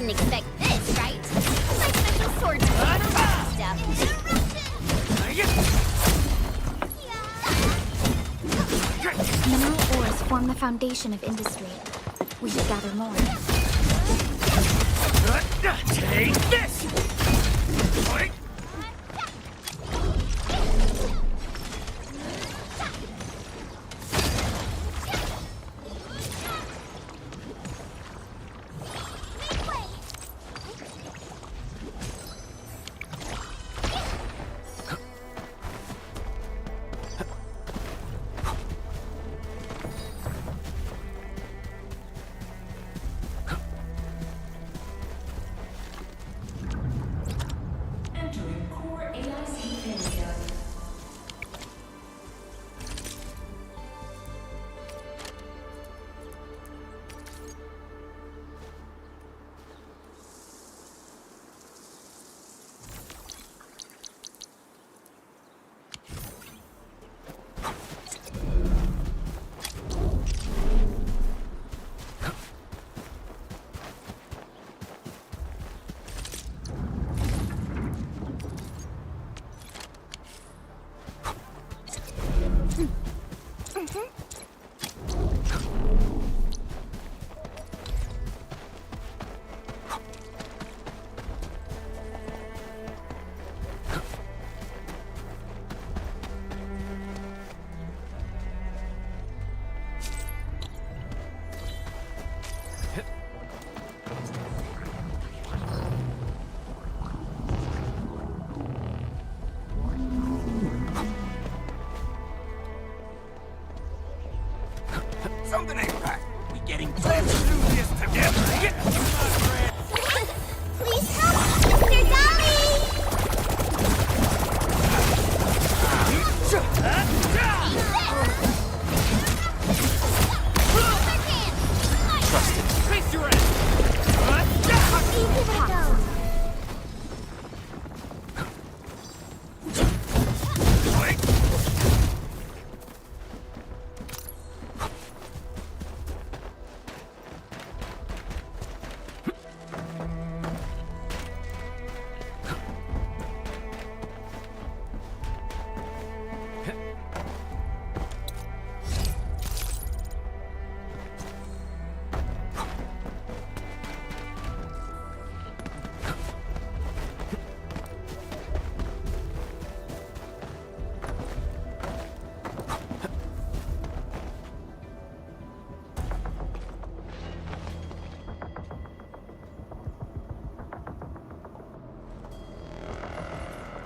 didn't expect this, right? My special sword stuff. Mineral ores form the foundation of industry. We should gather more. Take this! Something ain't right. We getting plans to do this together. Please help, Mr. Dolly! Trust it. Face your ass! You give it a go.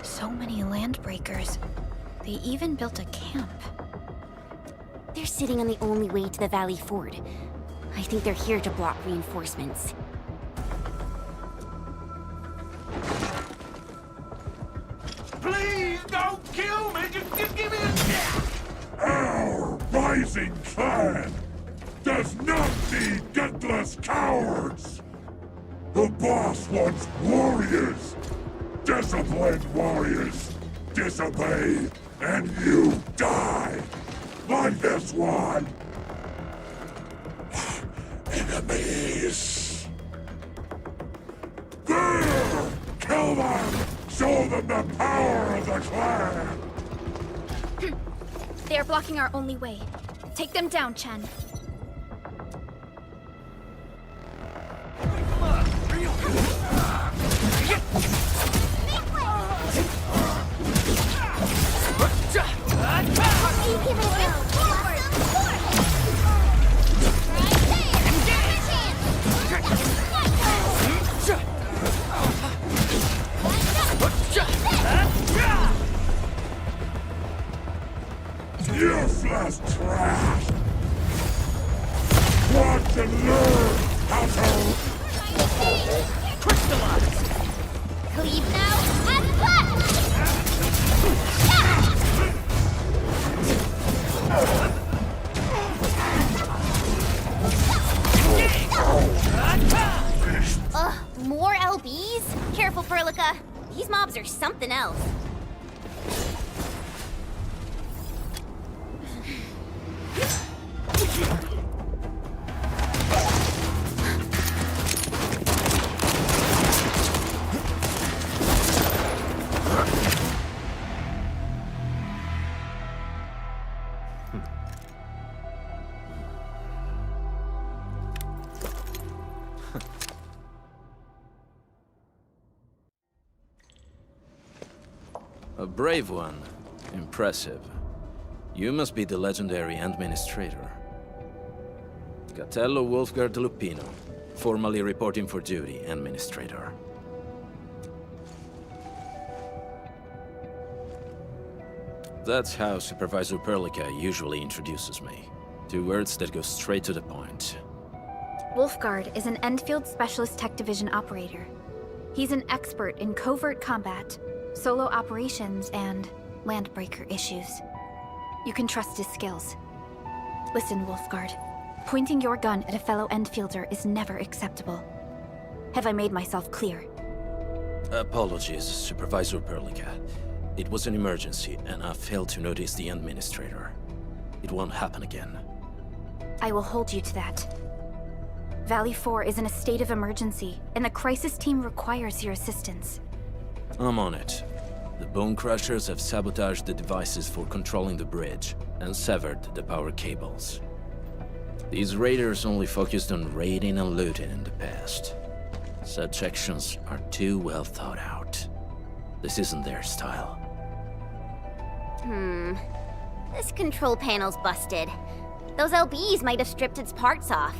So many landbreakers. They even built a camp. They're sitting on the only way to the Valley Ford. I think they're here to block reinforcements. Please don't kill me! Just give me a... Our rising clan does not need gutless cowards! The boss wants warriors! Disciplined warriors! Disobey, and you die! Like this one! Enemies! There! Kill them! Show them the power of the clan! They are blocking our only way. Take them down, Chen. Useless trash! Watch and learn how to... Crystallize! Cleave now and cut! More LBs? Careful, Furlica. These mobs are something else. A brave one. Impressive. You must be the legendary administrator. Catello Wolfgard Lupino, formally reporting for duty, administrator. That's how Supervisor Perlica usually introduces me. 2 words that go straight to the point. Wolfgard is an Endfield Specialist Tech Division operator. He's an expert in covert combat, solo operations, and landbreaker issues. You can trust his skills. Listen, Wolfgard. Pointing your gun at a fellow Endfielder is never acceptable. Have I made myself clear? Apologies, Supervisor Perlica. It was an emergency, and I failed to notice the administrator. It won't happen again. I will hold you to that. Valley 4 is in a state of emergency, and the crisis team requires your assistance. I'm on it. The Bone Crushers have sabotaged the devices for controlling the bridge, and severed the power cables. These raiders only focused on raiding and looting in the past. Such actions are too well thought out. This isn't their style. This control panel's busted. Those LBs might have stripped its parts off.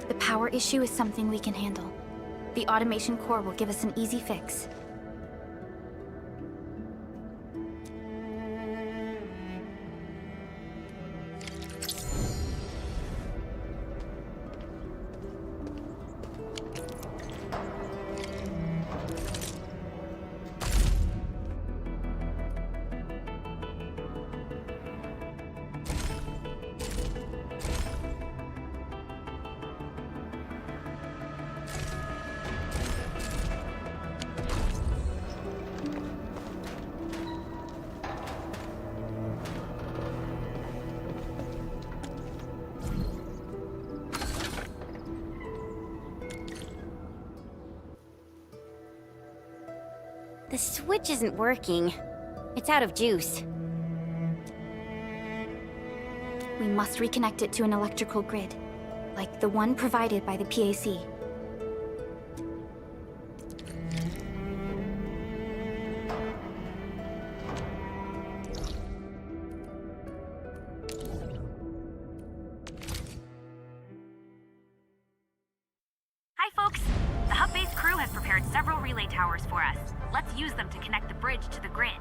The power issue is something we can handle. The automation core will give us an easy fix. The switch isn't working. It's out of juice. We must reconnect it to an electrical grid, like the one provided by the PAC. Hi, folks. The hub-based crew has prepared several relay towers for us. Let's use them to connect the bridge to the grid.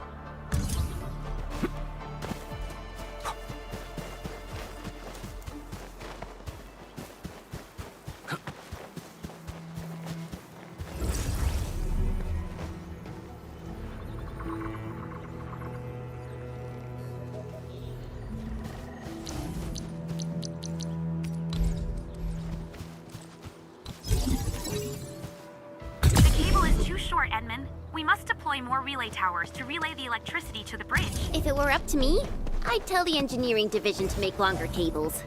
Short, Edmund. We must deploy more relay towers to relay the electricity to the bridge. If it were up to me, I'd tell the engineering division to make longer cables.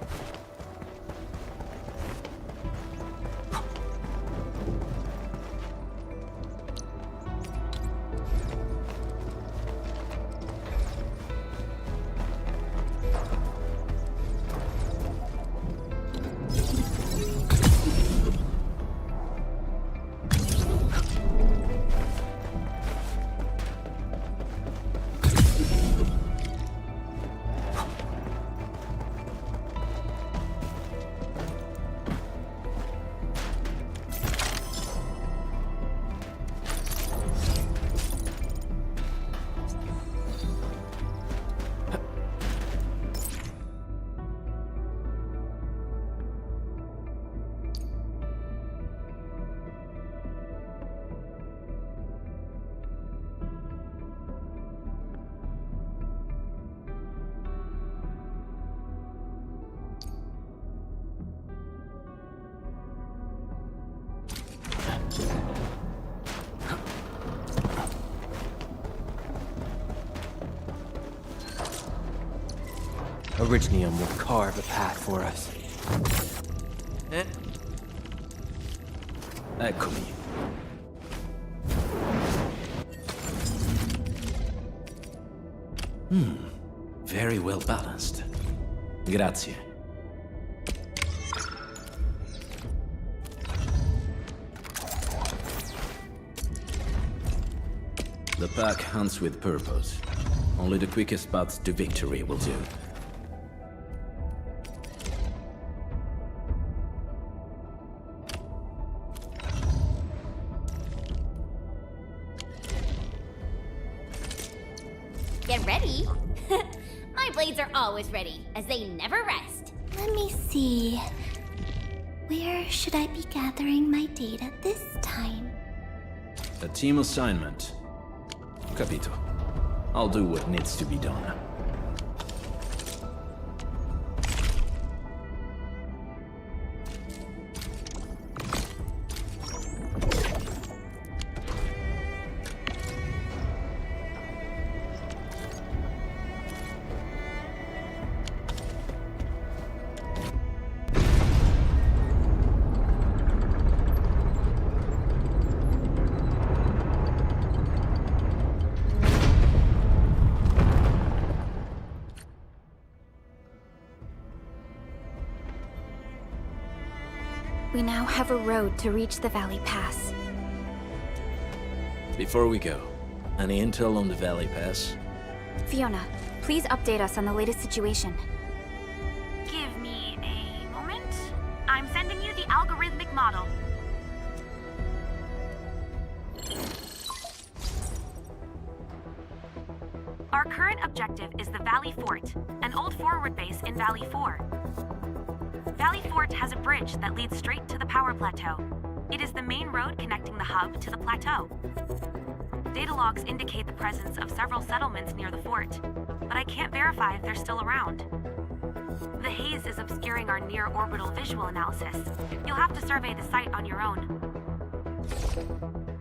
Orignium will carve a path for us. Eccomi. Very well balanced. Grazie. The pack hunts with purpose. Only the quickest paths to victory will do. Get ready? My blades are always ready, as they never rest. Let me see. Where should I be gathering my data this time? A team assignment. Capito. I'll do what needs to be done. We now have a road to reach the Valley Pass. Before we go, any intel on the Valley Pass? Fiona, please update us on the latest situation. Give me a moment. I'm sending you the algorithmic model. Our current objective is the Valley Fort, an old forward base in Valley 4. Valley Fort has a bridge that leads straight to the power plateau. It is the main road connecting the hub to the plateau. Data logs indicate the presence of several settlements near the fort, but I can't verify if they're still around. The haze is obscuring our near-orbital visual analysis. You'll have to survey the site on your own.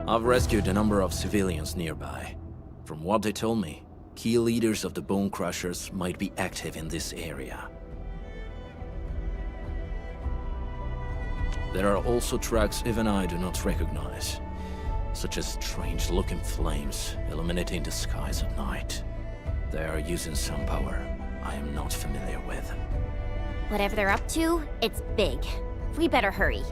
I've rescued a number of civilians nearby. From what they told me, key leaders of the Bone Crushers might be active in this area. There are also tracks even I do not recognize, such as strange-looking flames illuminating the skies at night. They are using some power I am not familiar with. Whatever they're up to, it's big. We better hurry.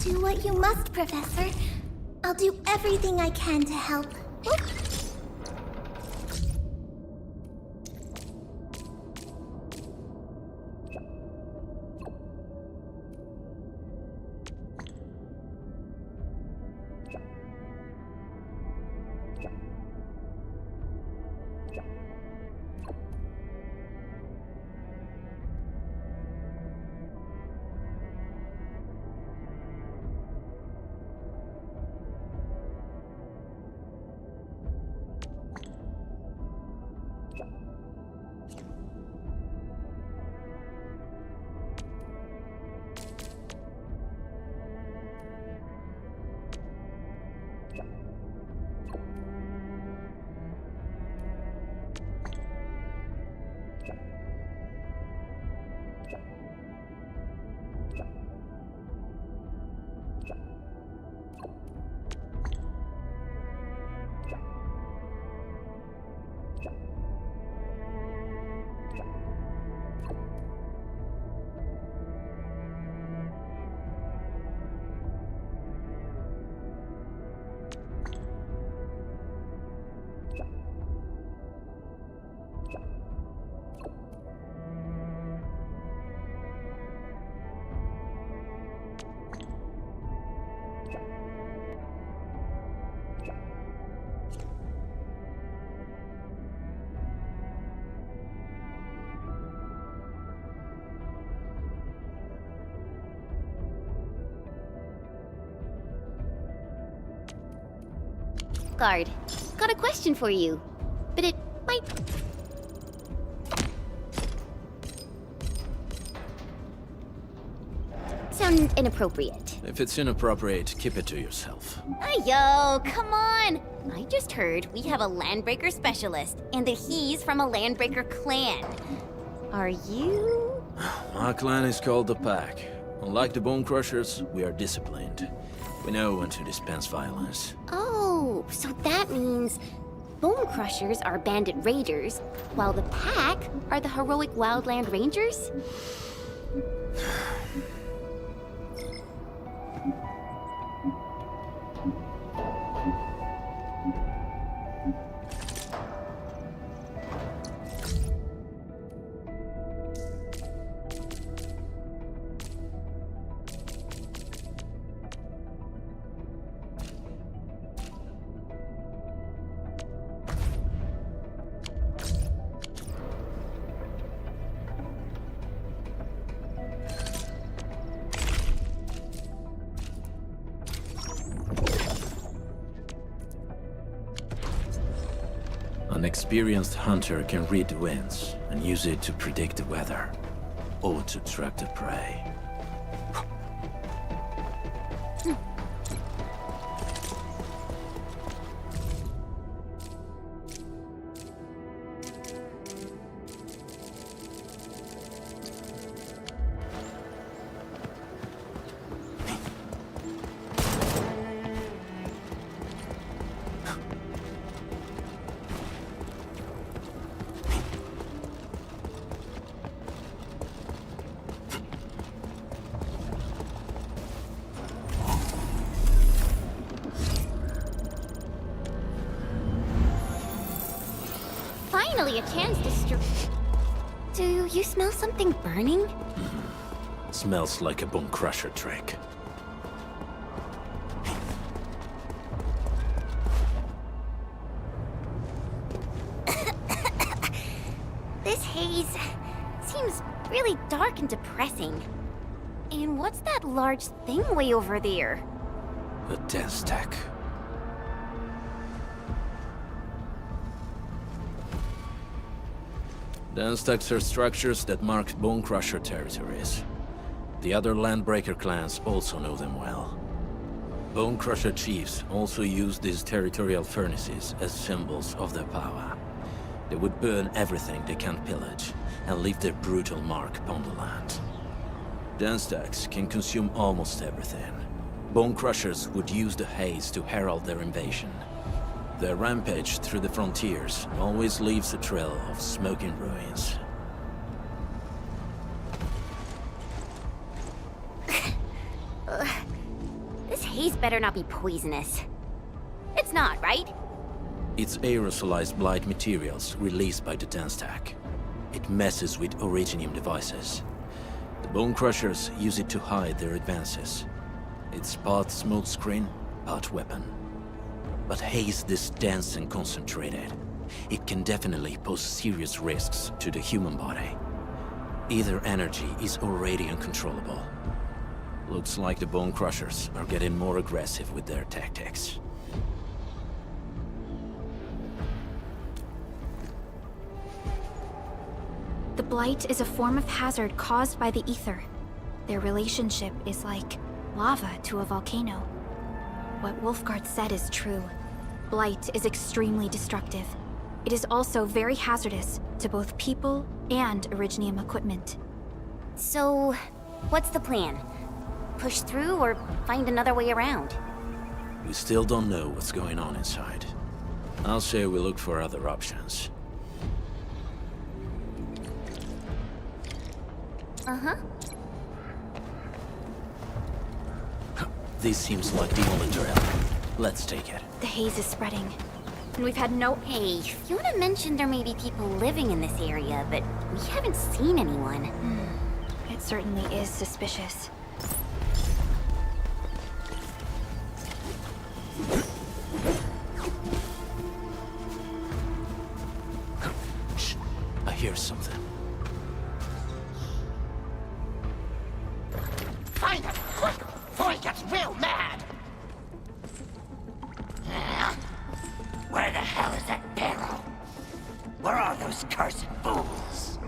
Do what you must, Professor. I'll do everything I can to help. Wolfguard. Got a question for you. But it might... sound inappropriate. If it's inappropriate, keep it to yourself. Yo, come on! I just heard we have a Landbreaker specialist, and that he's from a Landbreaker clan. Are you? Our clan is called the Pack. Unlike the Bone Crushers, we are disciplined. We know when to dispense violence. Oh, so that means Bone Crushers are bandit raiders, while the Pack are the heroic Wildland Rangers? An experienced hunter can read the winds and use it to predict the weather, or to track the prey. Finally, a chance to Do you smell something burning? Smells like a Bone Crusher trick. This haze seems really dark and depressing. And what's that large thing way over there? A dense tech. Dense techs are structures that mark Bone Crusher territories. The other Landbreaker clans also know them well. Bone Crusher chiefs also use these territorial furnaces as symbols of their power. They would burn everything they can't pillage, and leave their brutal mark upon the land. Dense techs can consume almost everything. Bone Crushers would use the haze to herald their invasion. Their rampage through the frontiers always leaves a trail of smoking ruins. This haze better not be poisonous. It's not, right? It's aerosolized blight materials released by the dense tech. It messes with Originium devices. The Bone Crushers use it to hide their advances. It's part smokescreen, part weapon. But haze this dense and concentrated. It can definitely pose serious risks to the human body. Either energy is already uncontrollable. Looks like the Bone Crushers are getting more aggressive with their tactics. The Blight is a form of hazard caused by the ether. Their relationship is like lava to a volcano. What Wolfguard said is true. Blight is extremely destructive. It is also very hazardous to both people and Originium equipment. So, what's the plan? Push through or find another way around? We still don't know what's going on inside. I'll say we look for other options. Uh-huh. This seems like the only trail. Let's take it. The haze is spreading, and we've had no... Hey, Fiona mentioned there may be people living in this area, but we haven't seen anyone. It certainly is suspicious. Shh. I hear something. Find him, quick, before he gets real mad! Where the hell is that barrel? Where are those cursed fools?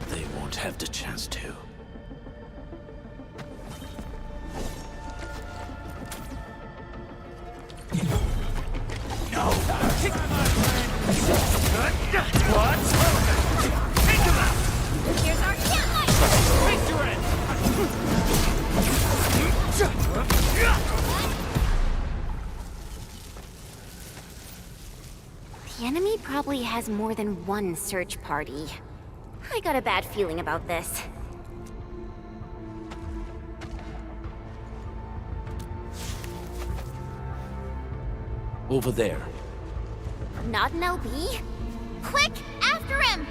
They won't have the chance to. No! What? Take him out! Here's our catlight! Face your end! The enemy probably has more than one search party. I got a bad feeling about this. Over there. Not an LB? Quick, after him!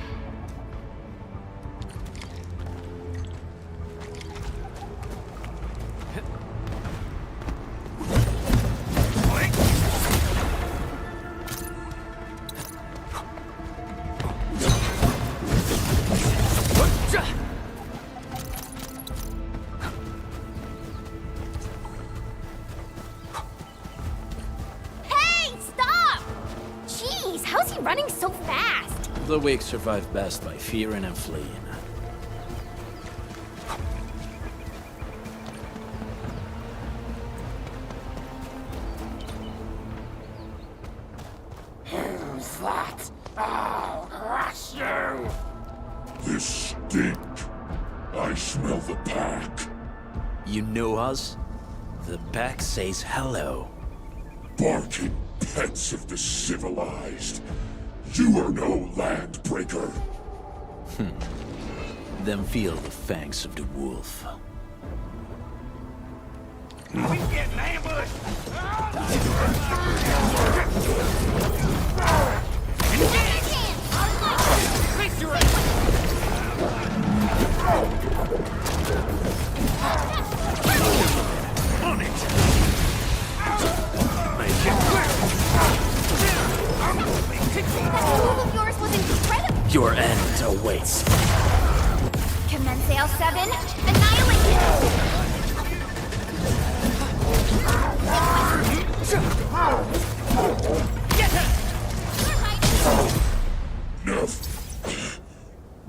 Running so fast! The weak survive best by fearing and fleeing. Who's that? I'll crush you! This stink. I smell the pack. You know us? The pack says hello. Barking pets of the civilized. You are no landbreaker. Then feel the fangs of the wolf. We getting ambushed! Face your end! On it! Make it quick! That move of yours was incredible! Your end awaits. Commence L7, annihilate him! Get her!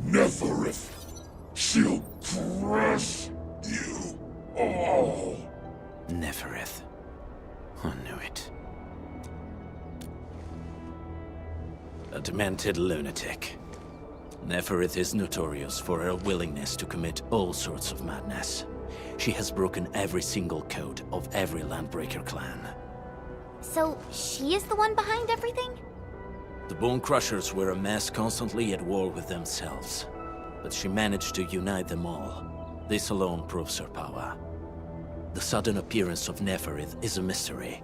Neferith. She'll crush you all. Neferith. I knew it. A demented lunatic. Neferith is notorious for her willingness to commit all sorts of madness. She has broken every single code of every Landbreaker clan. So, she is the one behind everything? The Bone Crushers were a mess constantly at war with themselves. But she managed to unite them all. This alone proves her power. The sudden appearance of Neferith is a mystery.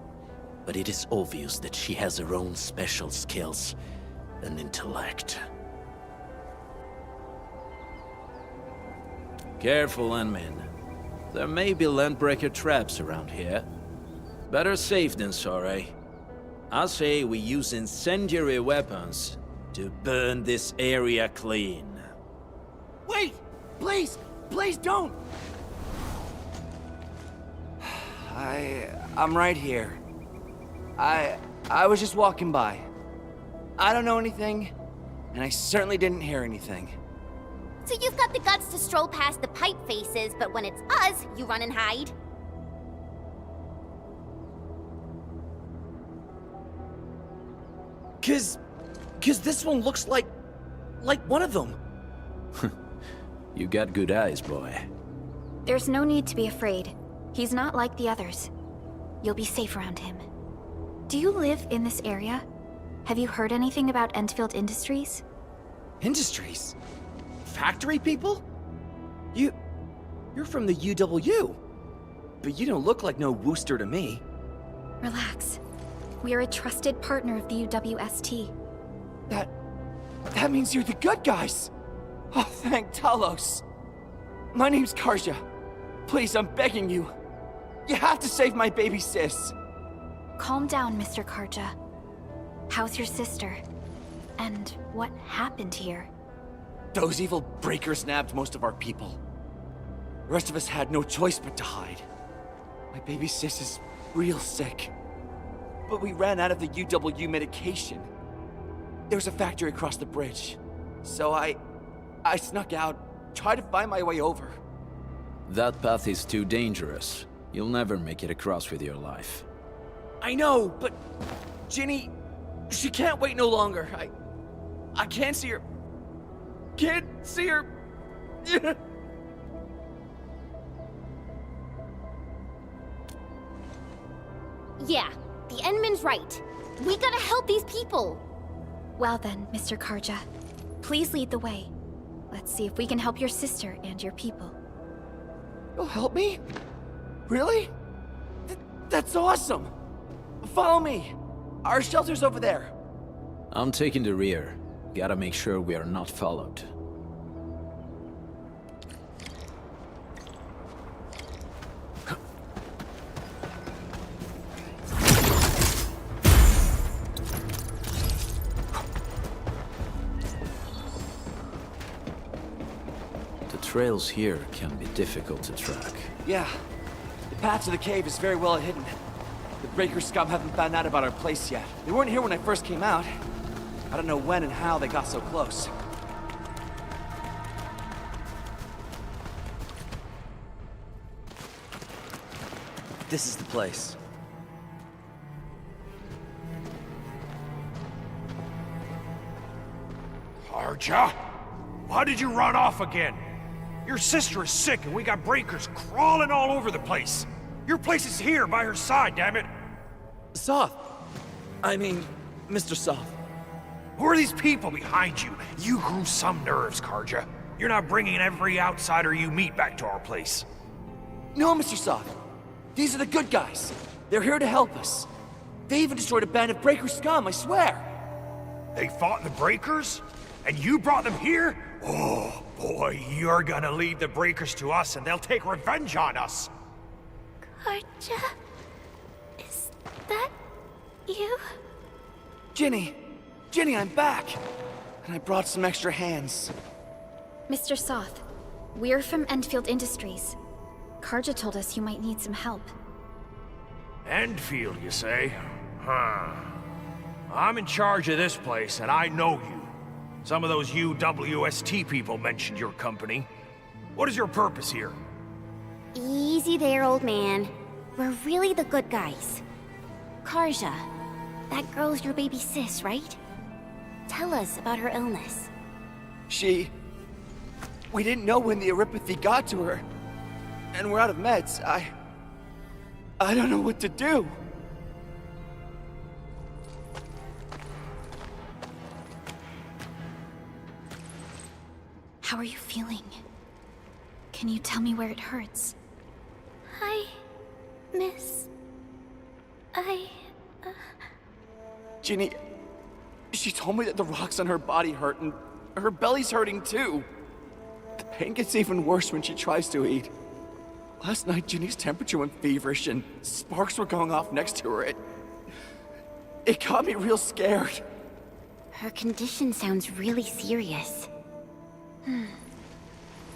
But it is obvious that she has her own special skills and intellect. Careful, Unmin. There may be Landbreaker traps around here. Better safe than sorry. I say we use incendiary weapons to burn this area clean. Wait! Please! Please don't! I'm right here. I was just walking by. I don't know anything, and I certainly didn't hear anything. So you've got the guts to stroll past the pipe faces, but when it's us, you run and hide? Cause this one looks like one of them. You got good eyes, boy. There's no need to be afraid. He's not like the others. You'll be safe around him. Do you live in this area? Have you heard anything about Endfield Industries? Industries? Factory people? You're from the UW. But you don't look like no Wooster to me. Relax. We are a trusted partner of the UWST. That means you're the good guys! Oh, thank Talos! My name's Karja. Please, I'm begging you. You have to save my baby sis. Calm down, Mr. Karja. How's your sister? And what happened here? Those evil breakers nabbed most of our people. The rest of us had no choice but to hide. My baby sis is real sick. But we ran out of the UW medication. There was a factory across the bridge. So I snuck out, tried to find my way over. That path is too dangerous. You'll never make it across with your life. I know, but Ginny, she can't wait no longer. I can't see her. Can't see her. Yeah, the Endman's right. We gotta help these people. Well then, Mr. Karja, please lead the way. Let's see if we can help your sister and your people. You'll help me? Really? That's awesome! Follow me! Our shelter's over there. I'm taking the rear. Gotta make sure we are not followed. The trails here can be difficult to track. Yeah. The path to the cave is very well hidden. The Breaker scum haven't found out about our place yet. They weren't here when I first came out. I don't know when and how they got so close. This is the place. Karja? Why did you run off again? Your sister is sick and we got breakers crawling all over the place. Your place is here by her side, damn it. Soth. I mean, Mr. Soth. Who are these people behind you? You grew some nerves, Karja. You're not bringing every outsider you meet back to our place. No, Mr. Soth. These are the good guys. They're here to help us. They even destroyed a band of Breaker scum, I swear. They fought the breakers? And you brought them here? Oh, boy, you're gonna lead the breakers to us and they'll take revenge on us. Karja? Is that you? Ginny! Ginny, I'm back! And I brought some extra hands. Mr. Soth, we're from Endfield Industries. Karja told us you might need some help. Endfield, you say? Huh. I'm in charge of this place, and I know you. Some of those UWST people mentioned your company. What is your purpose here? Easy there, old man. We're really the good guys. Karja, that girl's your baby sis, right? Tell us about her illness. We didn't know when the Aripathy got to her. And we're out of meds. I don't know what to do. How are you feeling? Can you tell me where it hurts? Hi, miss. Ginny, she told me that the rocks on her body hurt and her belly's hurting too. The pain gets even worse when she tries to eat. Last night, Ginny's temperature went feverish and sparks were going off next to her. It got me real scared. Her condition sounds really serious.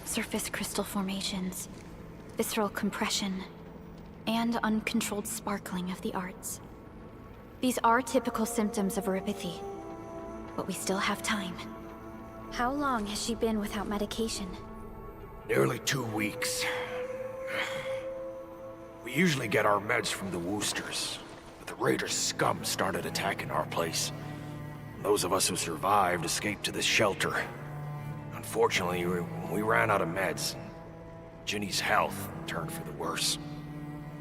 Surface crystal formations, visceral compression, and uncontrolled sparkling of the arts. These are typical symptoms of Aripathy, but we still have time. How long has she been without medication? Nearly 2 weeks. We usually get our meds from the Woosters, but the Raiders' scum started attacking our place. Those of us who survived escaped to this shelter. Unfortunately, we ran out of meds. Ginny's health turned for the worse.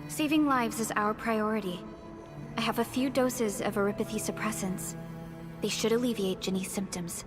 Saving lives is our priority. I have a few doses of Aripathy suppressants. They should alleviate Ginny's symptoms.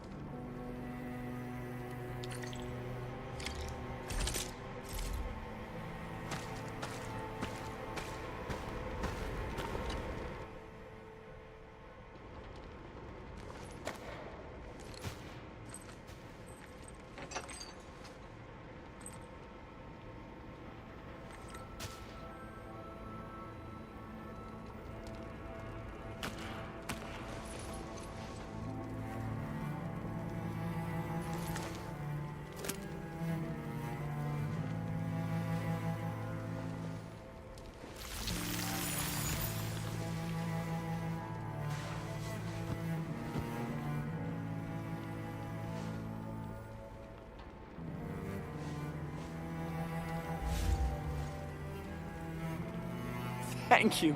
Thank you.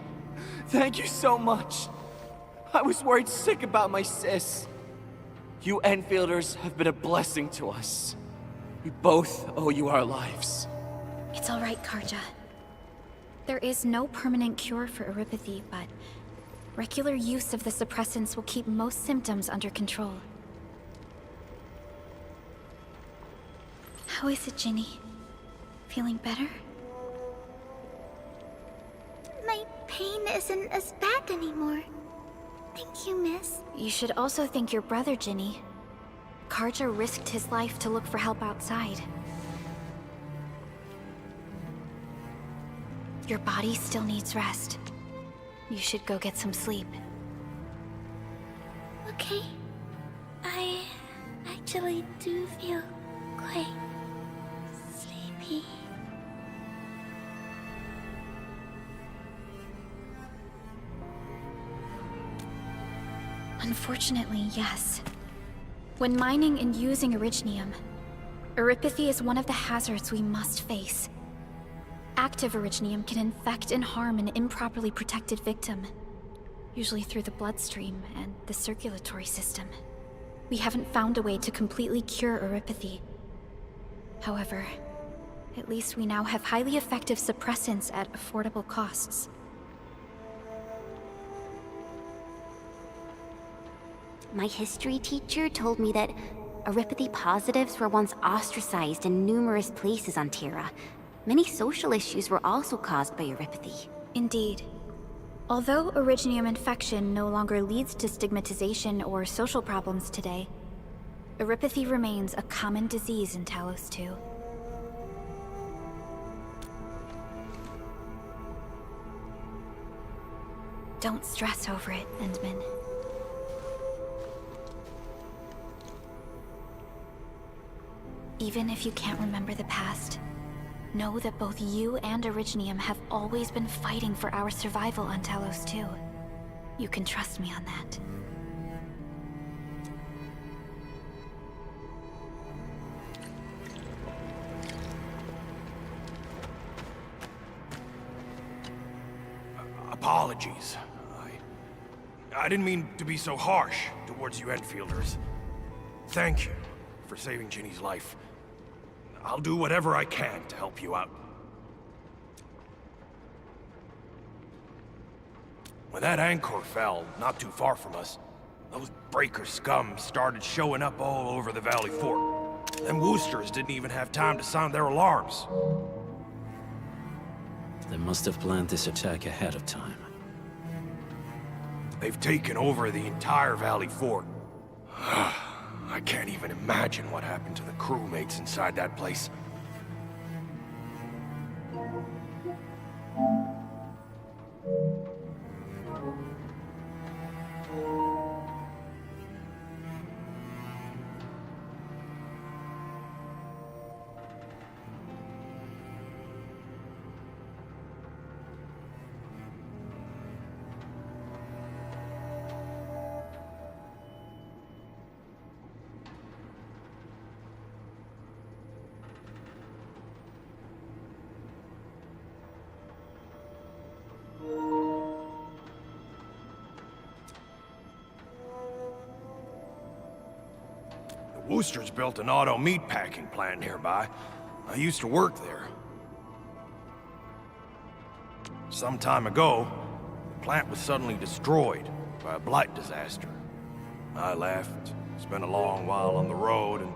Thank you so much. I was worried sick about my sis. You Enfielders have been a blessing to us. We both owe you our lives. It's all right, Karja. There is no permanent cure for erypathy, but regular use of the suppressants will keep most symptoms under control. How is it, Ginny? Feeling better? My pain isn't as bad anymore. Thank you, miss. You should also thank your brother, Ginny. Karja risked his life to look for help outside. Your body still needs rest. You should go get some sleep. Okay. I actually do feel quite sleepy. Unfortunately, yes. When mining and using Originium, erypathy is one of the hazards we must face. Active Originium can infect and harm an improperly protected victim, usually through the bloodstream and the circulatory system. We haven't found a way to completely cure erypathy. However, at least we now have highly effective suppressants at affordable costs. My history teacher told me that erypathy positives were once ostracized in numerous places on Terra. Many social issues were also caused by erypathy. Indeed. Although Originium infection no longer leads to stigmatization or social problems today, erypathy remains a common disease in Talos 2. Don't stress over it, Endman. Even if you can't remember the past, know that both you and Originium have always been fighting for our survival on Talos 2. You can trust me on that. Apologies. I didn't mean to be so harsh towards you Enfielders. Thank you for saving Ginny's life. I'll do whatever I can to help you out. When that anchor fell, not too far from us, those breaker scum started showing up all over the Valley Fort. Them Woosters didn't even have time to sound their alarms. They must have planned this attack ahead of time. They've taken over the entire Valley Fort. I can't even imagine what happened to the crewmates inside that place. Woosters built an auto meatpacking plant nearby. I used to work there. Some time ago, the plant was suddenly destroyed by a blight disaster. I left, spent a long while on the road, and,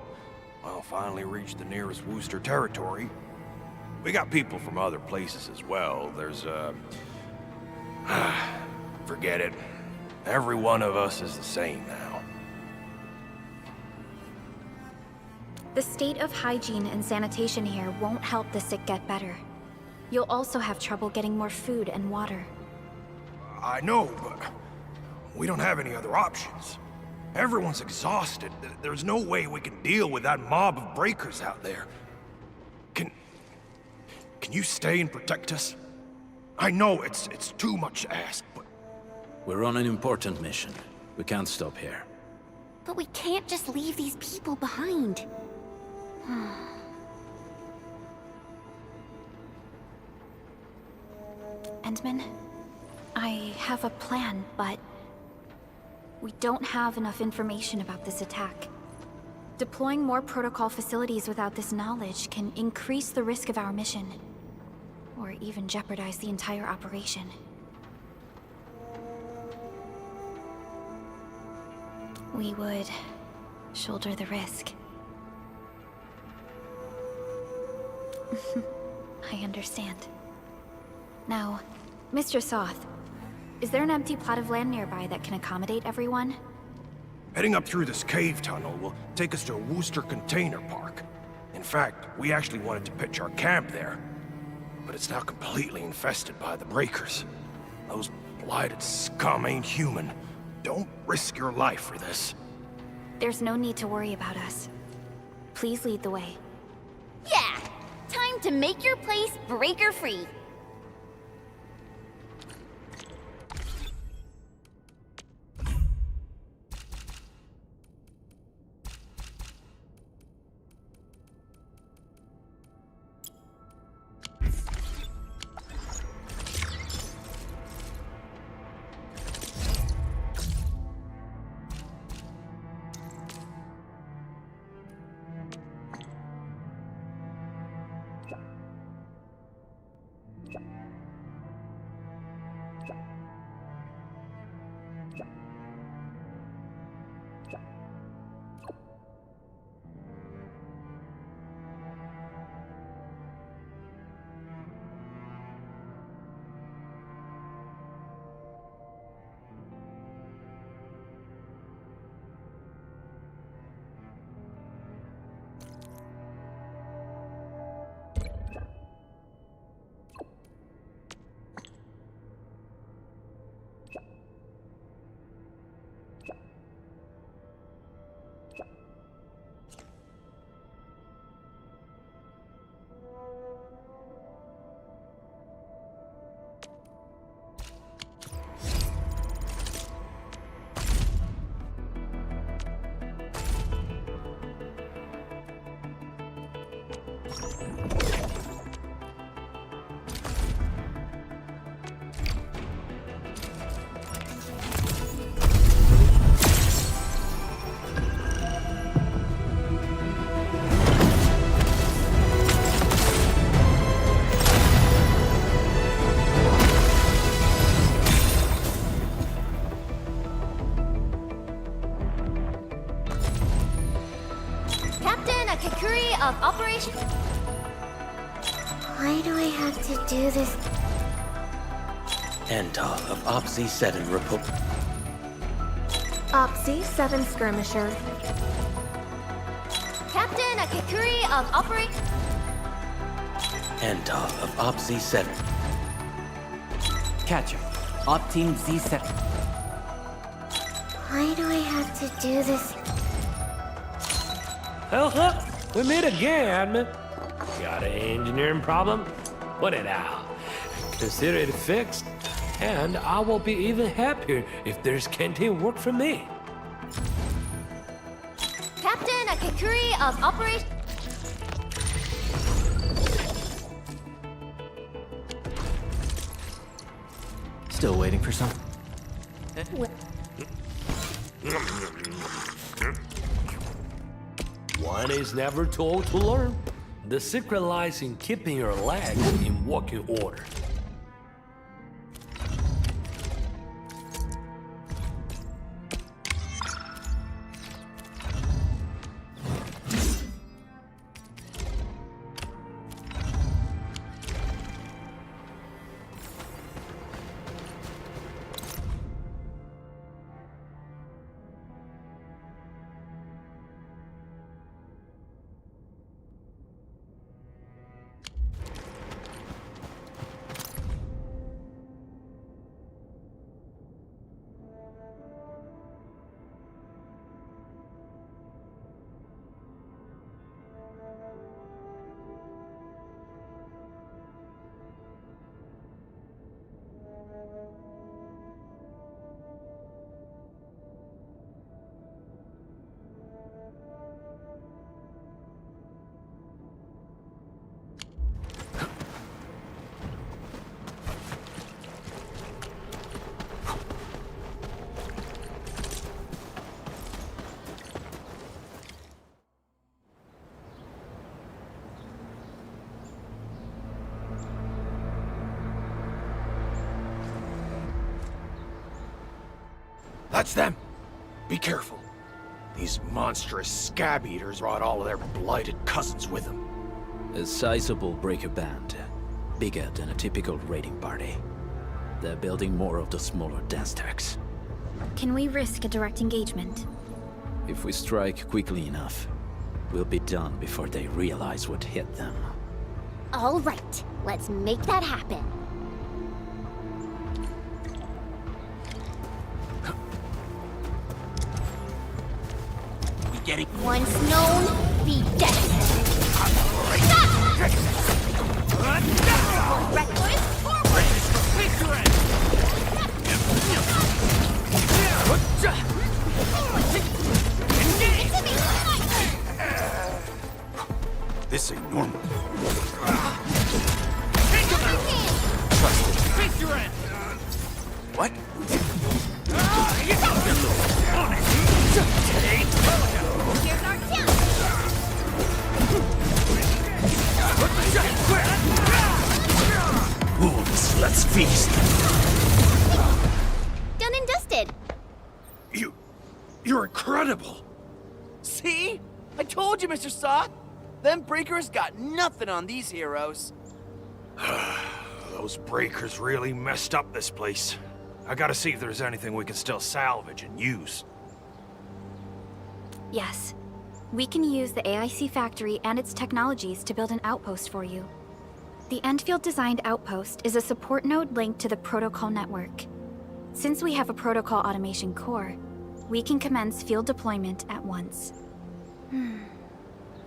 well, finally reached the nearest Wooster territory. We got people from other places as well. There's, forget it. Every one of us is the same now. The state of hygiene and sanitation here won't help the sick get better. You'll also have trouble getting more food and water. I know, but we don't have any other options. Everyone's exhausted. There's no way we can deal with that mob of breakers out there. Can you stay and protect us? I know it's too much to ask, but... We're on an important mission. We can't stop here. But we can't just leave these people behind. Endman, I have a plan, but we don't have enough information about this attack. Deploying more protocol facilities without this knowledge can increase the risk of our mission, or even jeopardize the entire operation. We would shoulder the risk. I understand. Now, Mr. Soth, is there an empty plot of land nearby that can accommodate everyone? Heading up through this cave tunnel will take us to a Wooster container park. In fact, we actually wanted to pitch our camp there, but it's now completely infested by the Breakers. Those blighted scum ain't human. Don't risk your life for this. There's no need to worry about us. Please lead the way. Yeah! Time to make your place breaker-free. Of operation. Why do I have to do this? Antal of OPC 7 report. OPC 7 skirmisher. Captain Akikuri of operation. Antal of OPC 7. Catcher. Op Team Z7. Why do I have to do this? Oh, we meet again. Got an engineering problem? Put it out. Consider it fixed, and I will be even happier if there's canteen work for me. Captain Akikuri of operation. Still waiting for some. One is never told to learn. The secret lies in keeping your legs in working order. That's them! Be careful. These monstrous scab eaters brought all of their blighted cousins with them. A sizable breaker band, bigger than a typical raiding party. They're building more of the smaller dance tanks. Can we risk a direct engagement? If we strike quickly enough, we'll be done before they realize what hit them. All right, let's make that happen. We getting Once known, be destined. Reckless forward! This ain't normal. Face your end! What? Here's our chance! Fools, let's feast. Done and dusted. You're incredible. See? I told you, Mr. Sock. Them breakers got nothing on these heroes. Those breakers really messed up this place. I gotta see if there's anything we can still salvage and use. Yes. We can use the AIC factory and its technologies to build an outpost for you. The Endfield designed outpost is a support node linked to the protocol network. Since we have a protocol automation core, we can commence field deployment at once.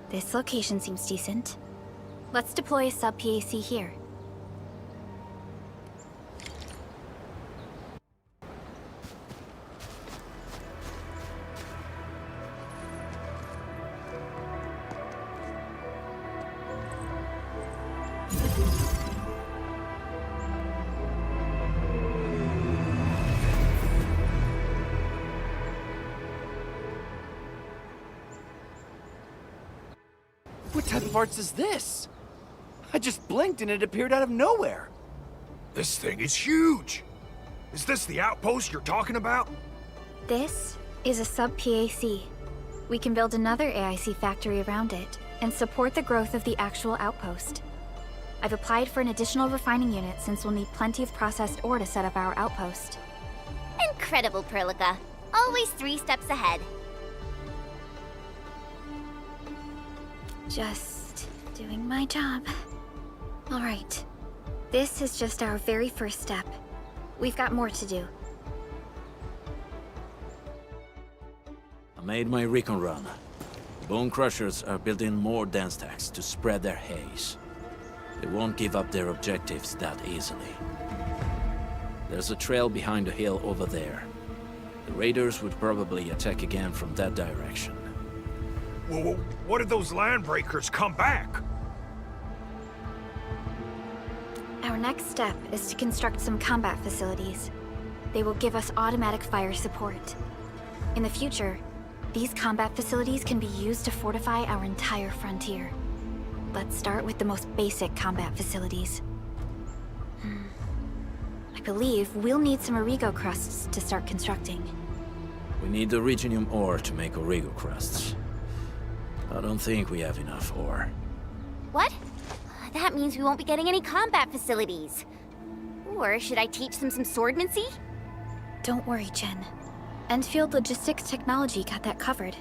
This location seems decent. Let's deploy a sub-PAC here. What type of arts is this? I just blinked and it appeared out of nowhere. This thing is huge. Is this the outpost you're talking about? This is a sub-PAC. We can build another AIC factory around it and support the growth of the actual outpost. I've applied for an additional refining unit since we'll need plenty of processed ore to set up our outpost. Incredible, Perlica. Always 3 steps ahead. Just doing my job. All right. This is just our very first step. We've got more to do. I made my recon run. The Bone Crushers are building more dance stacks to spread their haze. They won't give up their objectives that easily. There's a trail behind the hill over there. The raiders would probably attack again from that direction. Well, what if those landbreakers come back? Our next step is to construct some combat facilities. They will give us automatic fire support. In the future, these combat facilities can be used to fortify our entire frontier. Let's start with the most basic combat facilities. I believe we'll need some Origo crusts to start constructing. We need the Originium ore to make Origo crusts. I don't think we have enough ore. What? That means we won't be getting any combat facilities. Or should I teach them some swordmancy? Don't worry, Jen. Endfield Logistics Technology got that covered.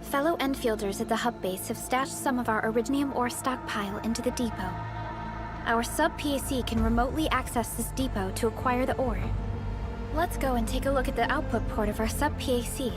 Fellow Enfielders at the hub base have stashed some of our Originium ore stockpile into the depot. Our sub-PAC can remotely access this depot to acquire the ore. Let's go and take a look at the output port of our sub-PAC.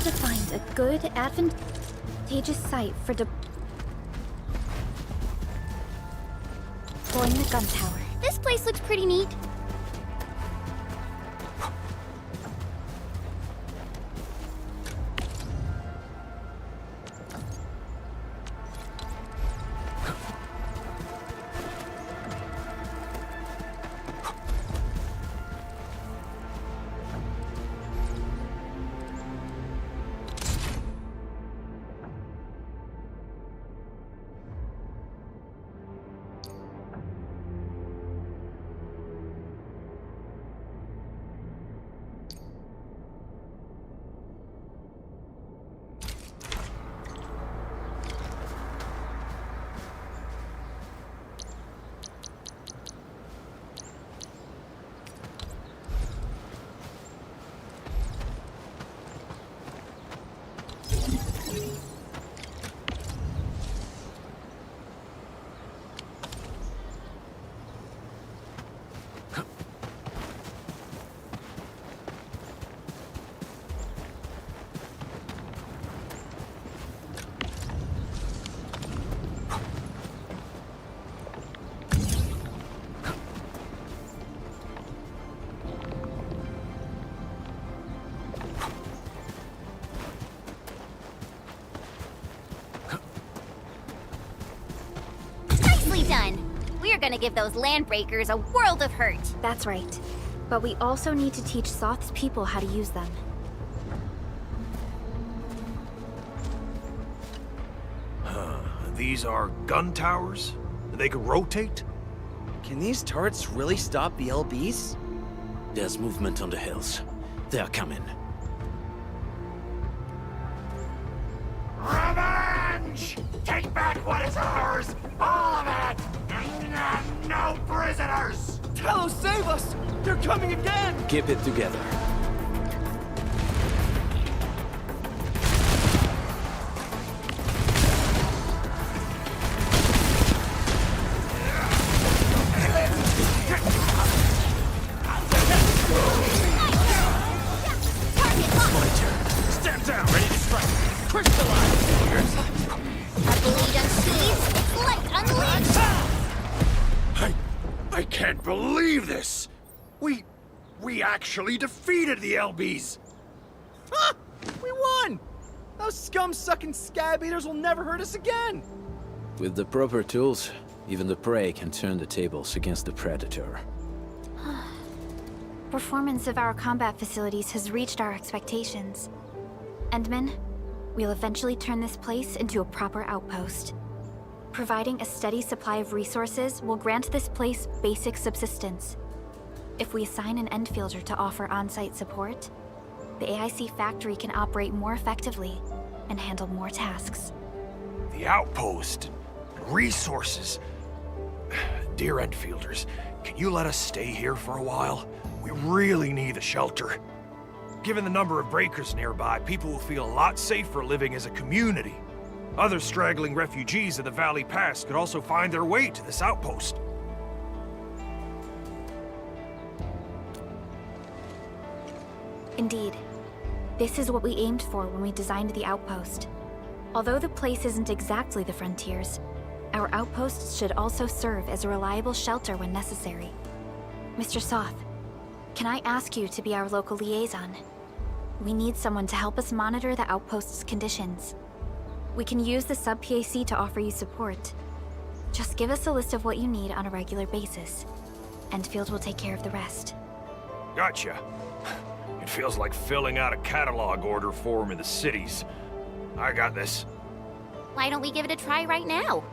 to find a good, advantageous site for deploying the gun tower. This place looks pretty neat. Nicely done. We're gonna give those landbreakers a world of hurt. That's right. But we also need to teach Soth's people how to use them. These are gun towers? They can rotate? Can these turrets really stop the LBs? There's movement on the hills. They're coming. Revenge! Take back what is ours! All of it! No prisoners! Talos, save us! They're coming again! Keep it together. Stand down, ready to strike. Crystallize! A bleed unseized, its light unleashed! I can't believe this! We actually defeated the LBs! Ha! We won! Those scum-sucking scab eaters will never hurt us again! With the proper tools, even the prey can turn the tables against the predator. Performance of our combat facilities has reached our expectations. Endman, we'll eventually turn this place into a proper outpost. Providing a steady supply of resources will grant this place basic subsistence. If we assign an Endfielder to offer on-site support, the AIC factory can operate more effectively and handle more tasks. The outpost, resources. Dear Endfielders, can you let us stay here for a while? We really need the shelter. Given the number of breakers nearby, people will feel a lot safer living as a community. Other straggling refugees of the Valley Pass could also find their way to this outpost. Indeed. This is what we aimed for when we designed the outpost. Although the place isn't exactly the frontiers, our outposts should also serve as a reliable shelter when necessary. Mr. Soth, can I ask you to be our local liaison? We need someone to help us monitor the outpost's conditions. We can use the sub-PAC to offer you support. Just give us a list of what you need on a regular basis. Endfield will take care of the rest. Gotcha. It feels like filling out a catalog order form in the cities. I got this. Why don't we give it a try right now?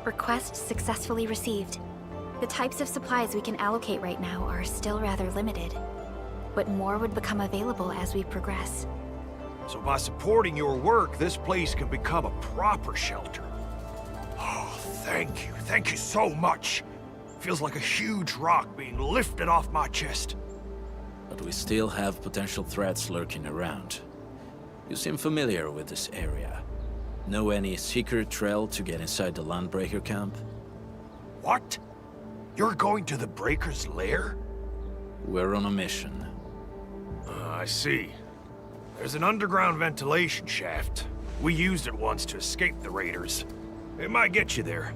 Request successfully received. The types of supplies we can allocate right now are still rather limited, but more would become available as we progress. So by supporting your work, this place can become a proper shelter. Oh, thank you. Thank you so much. Feels like a huge rock being lifted off my chest. But we still have potential threats lurking around. You seem familiar with this area. Know any secret trail to get inside the Landbreaker camp? What? You're going to the Breaker's lair? We're on a mission. I see. There's an underground ventilation shaft. We used it once to escape the raiders. It might get you there.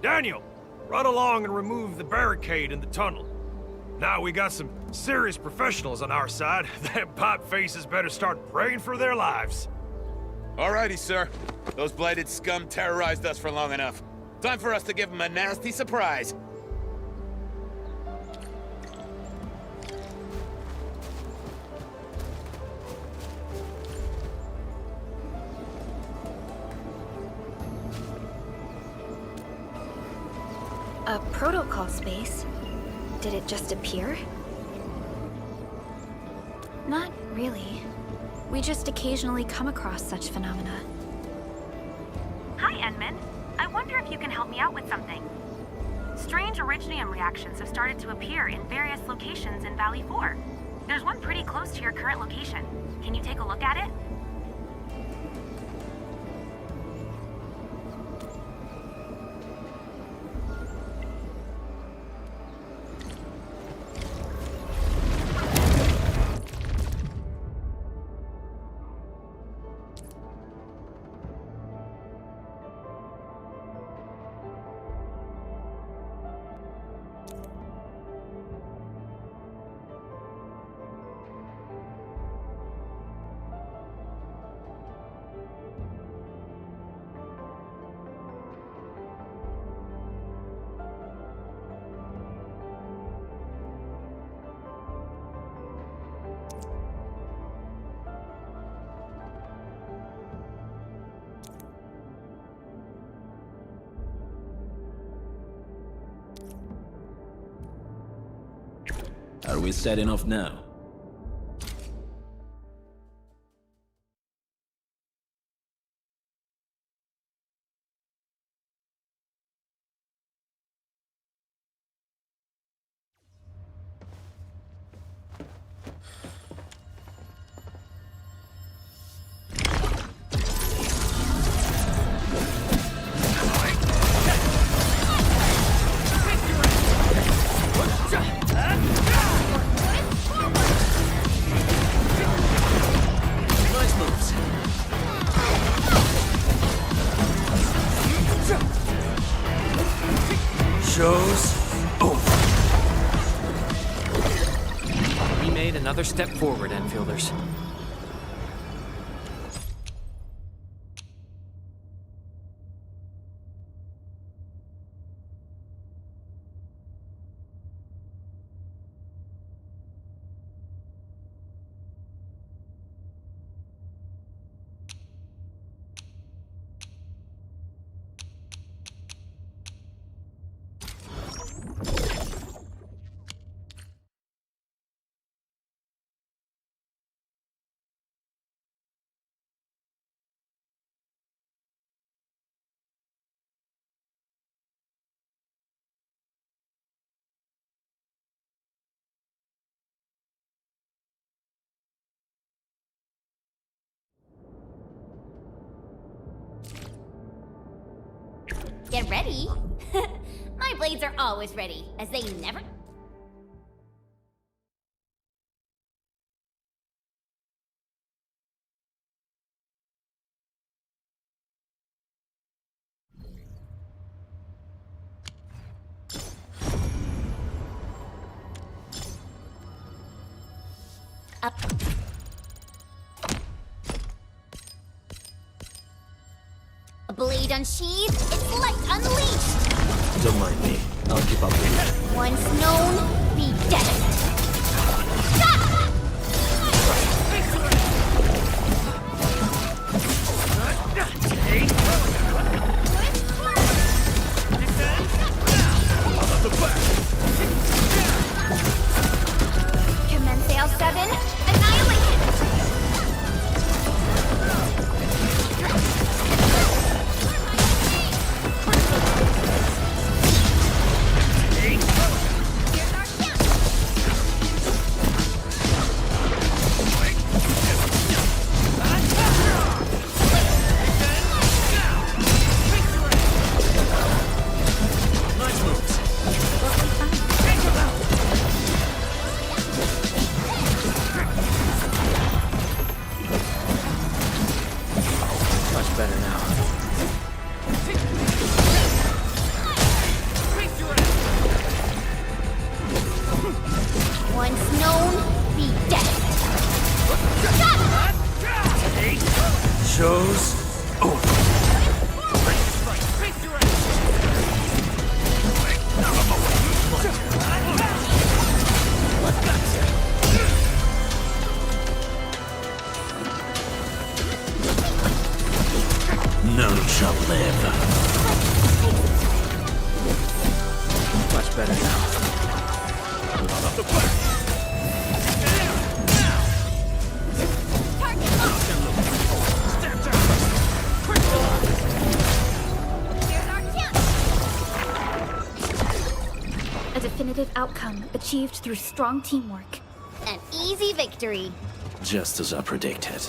Daniel, run along and remove the barricade in the tunnel. Now we got some serious professionals on our side. Them pipe faces better start praying for their lives. Alrighty, sir. Those blighted scum terrorized us for long enough. Time for us to give them a nasty surprise. A protocol space? Did it just appear? Not really. We just occasionally come across such phenomena. Hi, Enman. I wonder if you can help me out with something. Strange originium reactions have started to appear in various locations in Valley 4. There's one pretty close to your current location. Can you take a look at it? Are we setting off now? Show's over. We made another step forward, Enfielders. Get ready. My blades are always ready, as they never... Up. A blade unsheathed, its light unleashed! Don't mind me. I'll keep up with you. Once known, be dead! Commence L7, annihilation! None shall live. Much better now. A definitive outcome achieved through strong teamwork. An easy victory. Just as I predicted.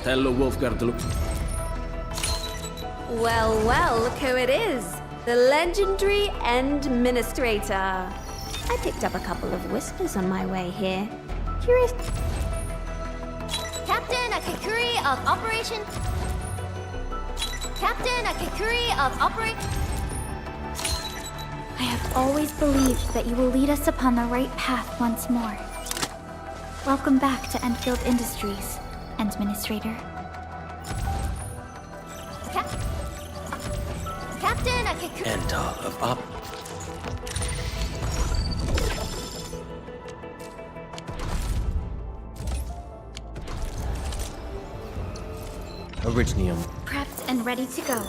Hello, Wolfguard, look. Well, well, look who it is. The legendary Administrator. I picked up a couple of whispers on my way here. Curious. Captain Akakuri of Operation... Captain Akakuri of Operation... I have always believed that you will lead us upon the right path once more. Welcome back to Endfield Industries, Administrator. Captain Akakuri... Enter of Up. Originium. Prepped and ready to go.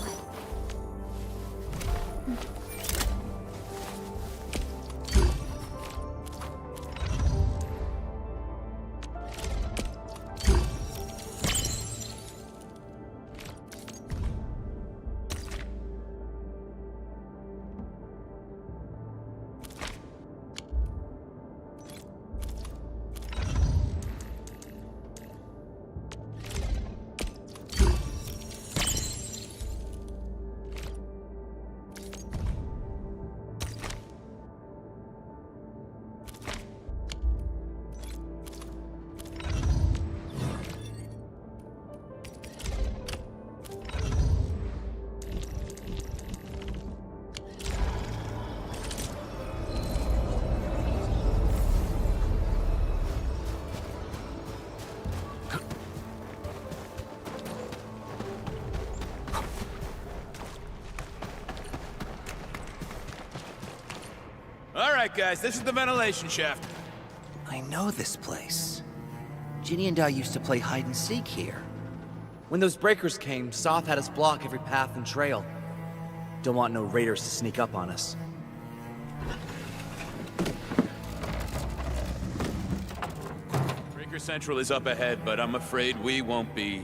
right, guys, this is the ventilation shaft. I know this place. Ginny and I used to play hide and seek here. When those breakers came, Soth had us block every path and trail. Don't want no raiders to sneak up on us. Breaker Central is up ahead, but I'm afraid we won't be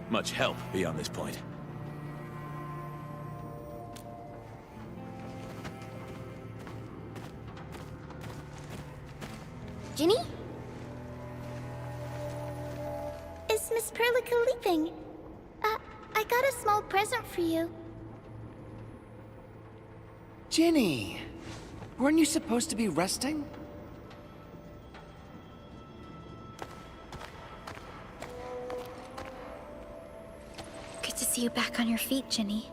much help beyond this point. Ginny? Is Miss Perlica leaving? I got a small present for you. Ginny! Weren't you supposed to be resting? Good to see you back on your feet, Ginny.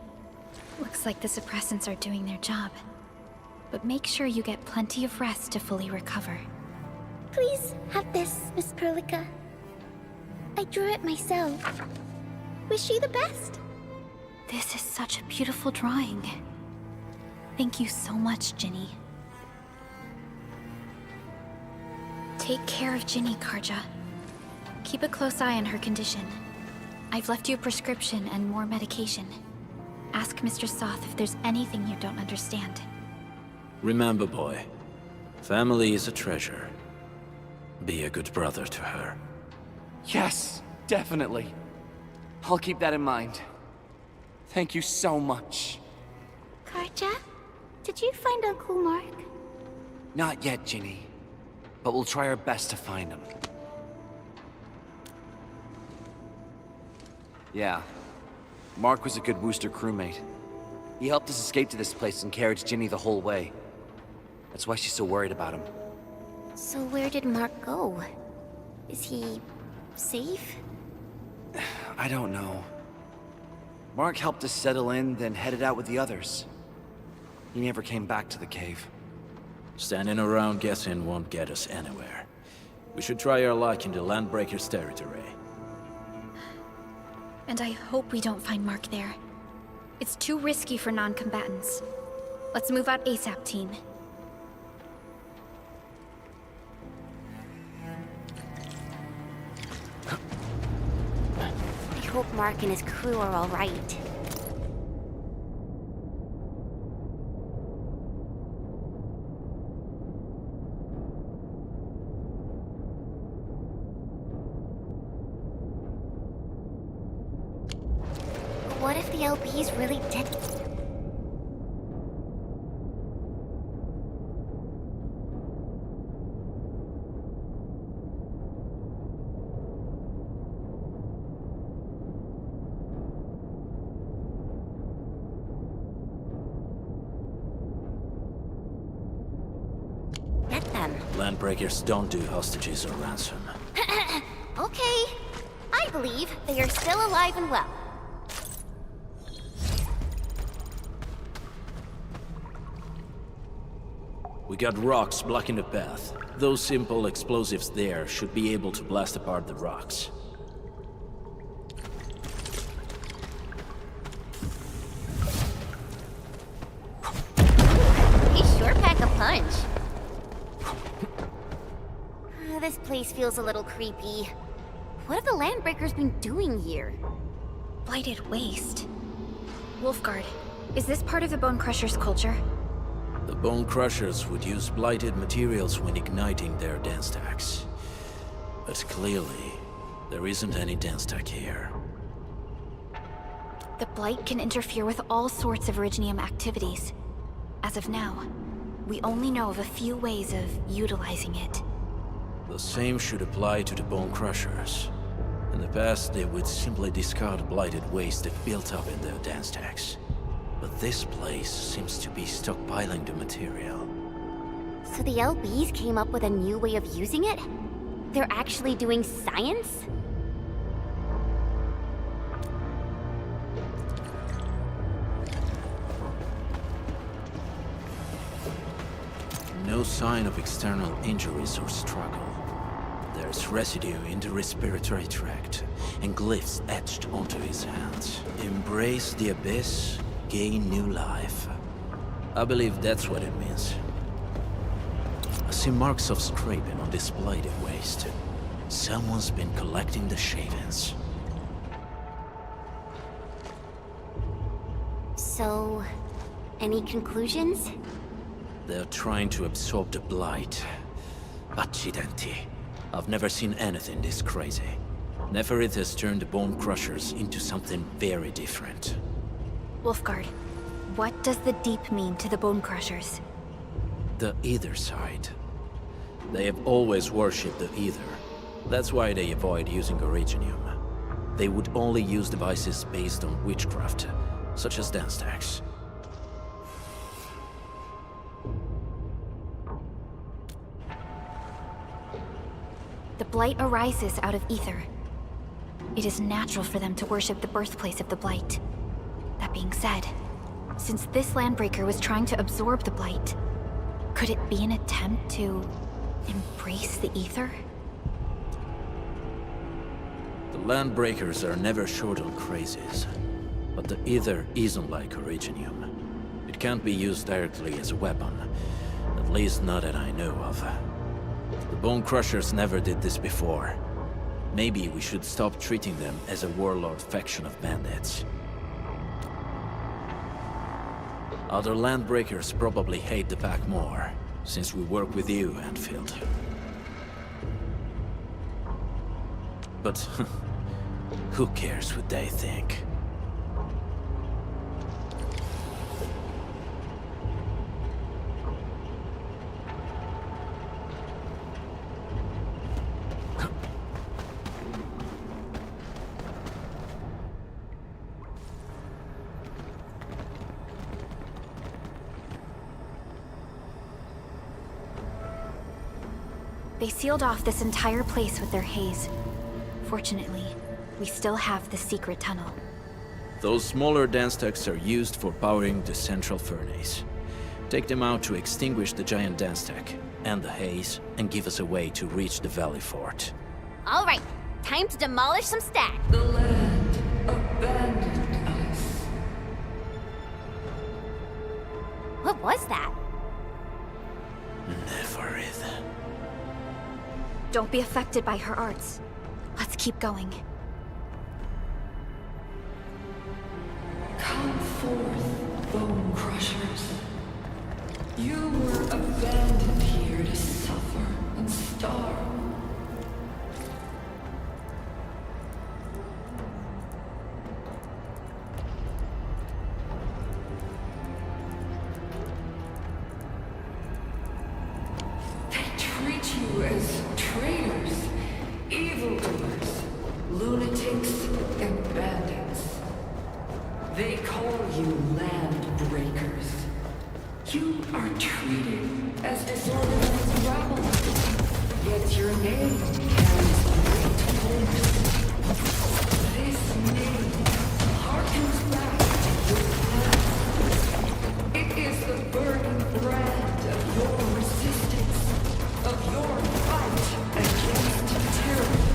Looks like the suppressants are doing their job. But make sure you get plenty of rest to fully recover. Please have this, Miss Perlica. I drew it myself. Wish you the best. This is such a beautiful drawing. Thank you so much, Ginny. Take care of Ginny, Karja. Keep a close eye on her condition. I've left you a prescription and more medication. Ask Mr. Soth if there's anything you don't understand. Remember, boy, family is a treasure. Be a good brother to her. Yes, definitely. I'll keep that in mind. Thank you so much. Karja, did you find Uncle Mark? Not yet, Ginny. But we'll try our best to find him. Yeah. Mark was a good Wooster crewmate. He helped us escape to this place and carried Ginny the whole way. That's why she's so worried about him. So where did Mark go? Is he safe? I don't know. Mark helped us settle in, then headed out with the others. He never came back to the cave. Standing around guessing won't get us anywhere. We should try our luck in the Landbreakers' territory. And I hope we don't find Mark there. It's too risky for non-combatants. Let's move out ASAP, team. I hope Mark and his crew are all right. What if the LBs really did? Get them. Landbreakers don't do hostages or ransom. Okay. I believe they are still alive and well. We got rocks blocking the path. Those simple explosives there should be able to blast apart the rocks. They sure pack a punch. This place feels a little creepy. What have the Landbreakers been doing here? Blighted waste. Wolfguard, is this part of the Bone Crusher's culture? The Bone Crushers would use blighted materials when igniting their dance stacks. But clearly, there isn't any dance stack here. The Blight can interfere with all sorts of Originium activities. As of now, we only know of a few ways of utilizing it. The same should apply to the Bone Crushers. In the past, they would simply discard blighted waste that built up in their dance stacks. But this place seems to be stockpiling the material. So the LBs came up with a new way of using it? They're actually doing science? No sign of external injuries or struggle. There's residue in the respiratory tract, and glyphs etched onto his hands. Embrace the abyss, gain new life. I believe that's what it means. see marks of scraping on this bladed waste. Someone's been collecting the shavings. So, any conclusions? They're trying to absorb the blight. Accidenti. I've never seen anything this crazy. Neferith has turned the Bone Crushers into something very different. Wolfguard, what does the Deep mean to the Bone Crushers? The Ether side. They have always worshipped the Ether. That's why they avoid using Originium. They would only use devices based on witchcraft, such as dance stacks. The Blight arises out of Ether. It is natural for them to worship the birthplace of the Blight. That being said, since this Landbreaker was trying to absorb the Blight, could it be an attempt to embrace the Ether? The Landbreakers are never short on crazes, but the Ether isn't like Originium. It can't be used directly as a weapon, at least not that I know of. The Bone Crushers never did this before. Maybe we should stop treating them as a warlord faction of bandits. Other Landbreakers probably hate the pack more, since we work with you, Endfield. But who cares what they think? They sealed off this entire place with their haze. Fortunately, we still have the secret tunnel. Those smaller dance stacks are used for powering the central furnace. Take them out to extinguish the giant dance stack, and the haze, and give us a way to reach the valley fort. All right, time to demolish some stacks. The land abandoned us. What was that? Neferith. Don't be affected by her arts. Let's keep going. Come forth, Bone Crushers. You were abandoned here to suffer and starve. They treat you as traitors, evildoers, lunatics, and bandits. They call you land breakers. You are treated as disorganized rabble, yet your name carries great force. This name harkens back to your past. It is the burning brand of your resistance, of your fight against tyranny.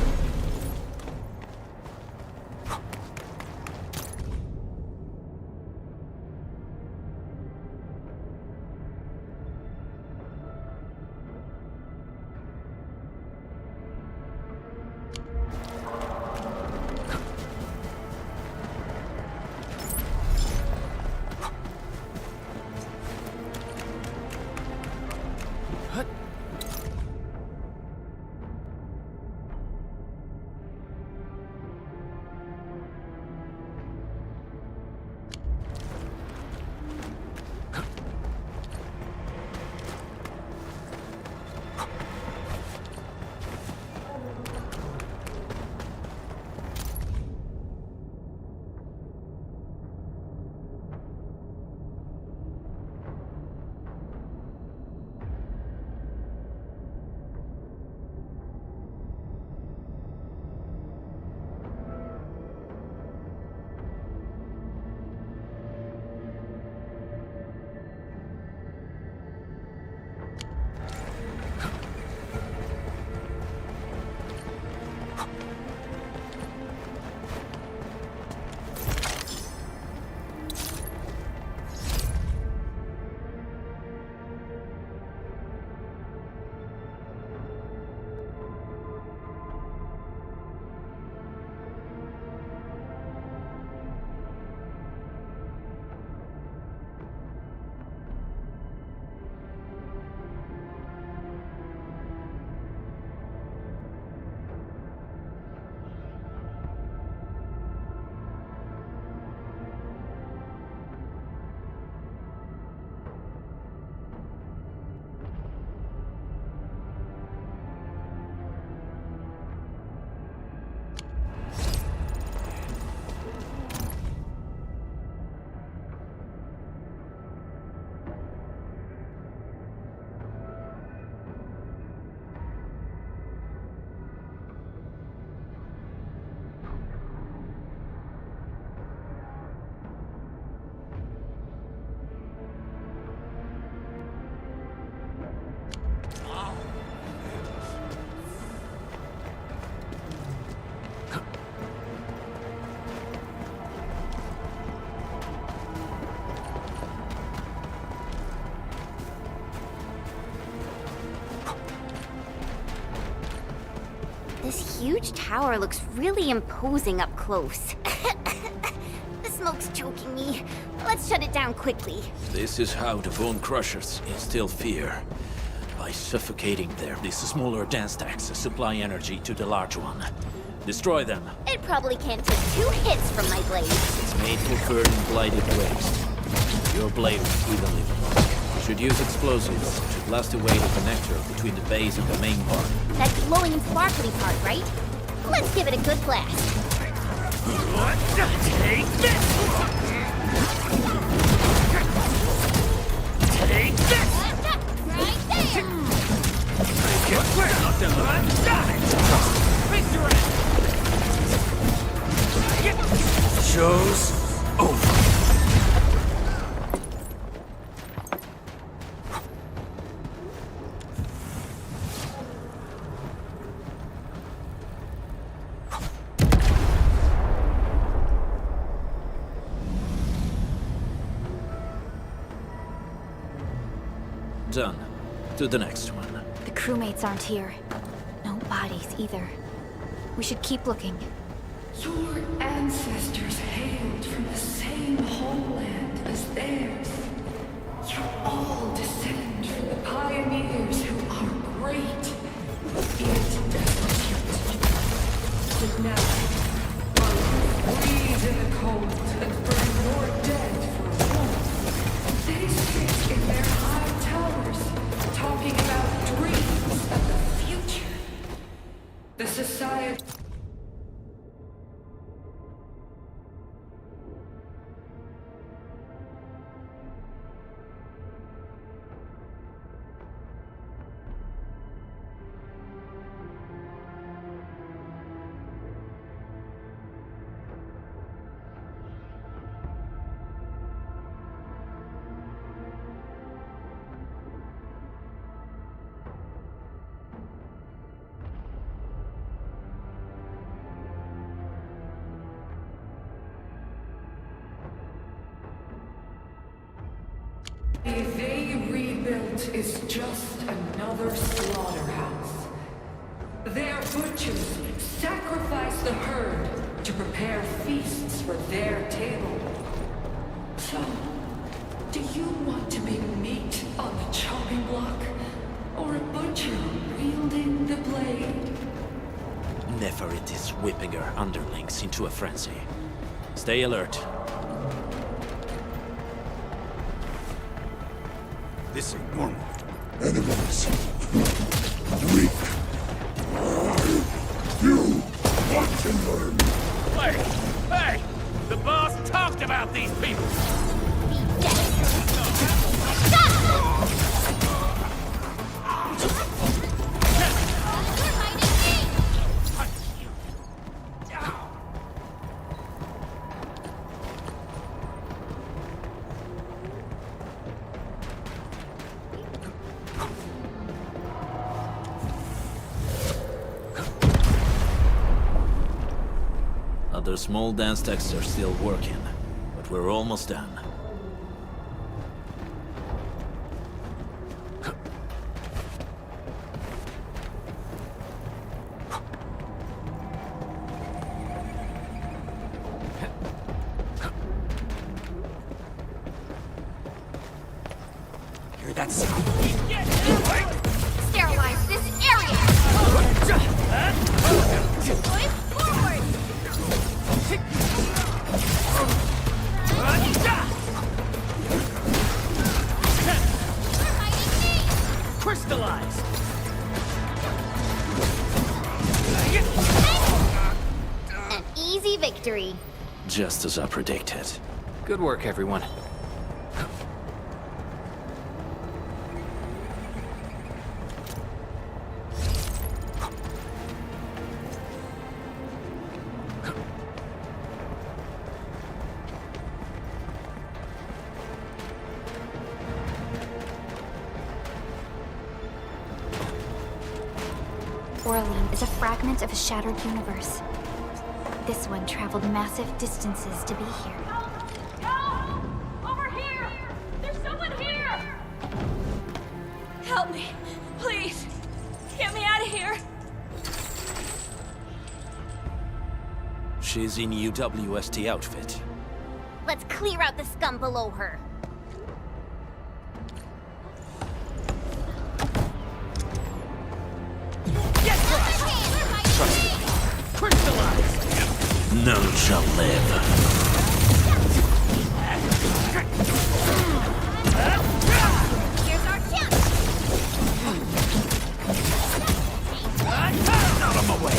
This huge tower looks really imposing up close. The smoke's choking me. Let's shut it down quickly. This is how the Bone Crushers instill fear. By suffocating these smaller dance stacks supply energy to the large one. Destroy them. It probably can't take 2 hits from my blade. It's made for burning blighted waste. Your blade is evenly balanced. You should use explosives to blast away the connector between the base and the main part. That glowing and sparkly part, right? Let's give it a good blast. Take this! Take this! Right there! Show's over. Done. To the next one. The crewmates aren't here. No bodies either. We should keep looking. Your ancestors hailed from the same homeland as theirs. You all descend from the pioneers who are great, yet destitute. But now, while you freeze in the cold and burn your dead for warmth, they sit in their high towers, talking about dreams of the future. The society... they rebuilt is just another slaughterhouse. Their butchers sacrifice the herd to prepare feasts for their table. So, do you want to be meat on the chopping block, or a butcher wielding the blade? Never it is whipping her underlings into a frenzy. Stay alert. This ain't normal. Enemies. Weak. You want to learn. Hey! Hey! The boss talked about these people! Other small dance stacks are still working, but we're almost done. Hear that sound? Sterilize this area! Push forward! Crystallize! An easy victory. Just as I predicted. Good work, everyone. Orlean is a fragment of a shattered universe. This one traveled massive distances to be here. Help! Over here! There's someone here! Help me, please! Get me out of here! She's in UWST outfit. Let's clear out the scum below her. None shall live. Here's our chance. Out of my way.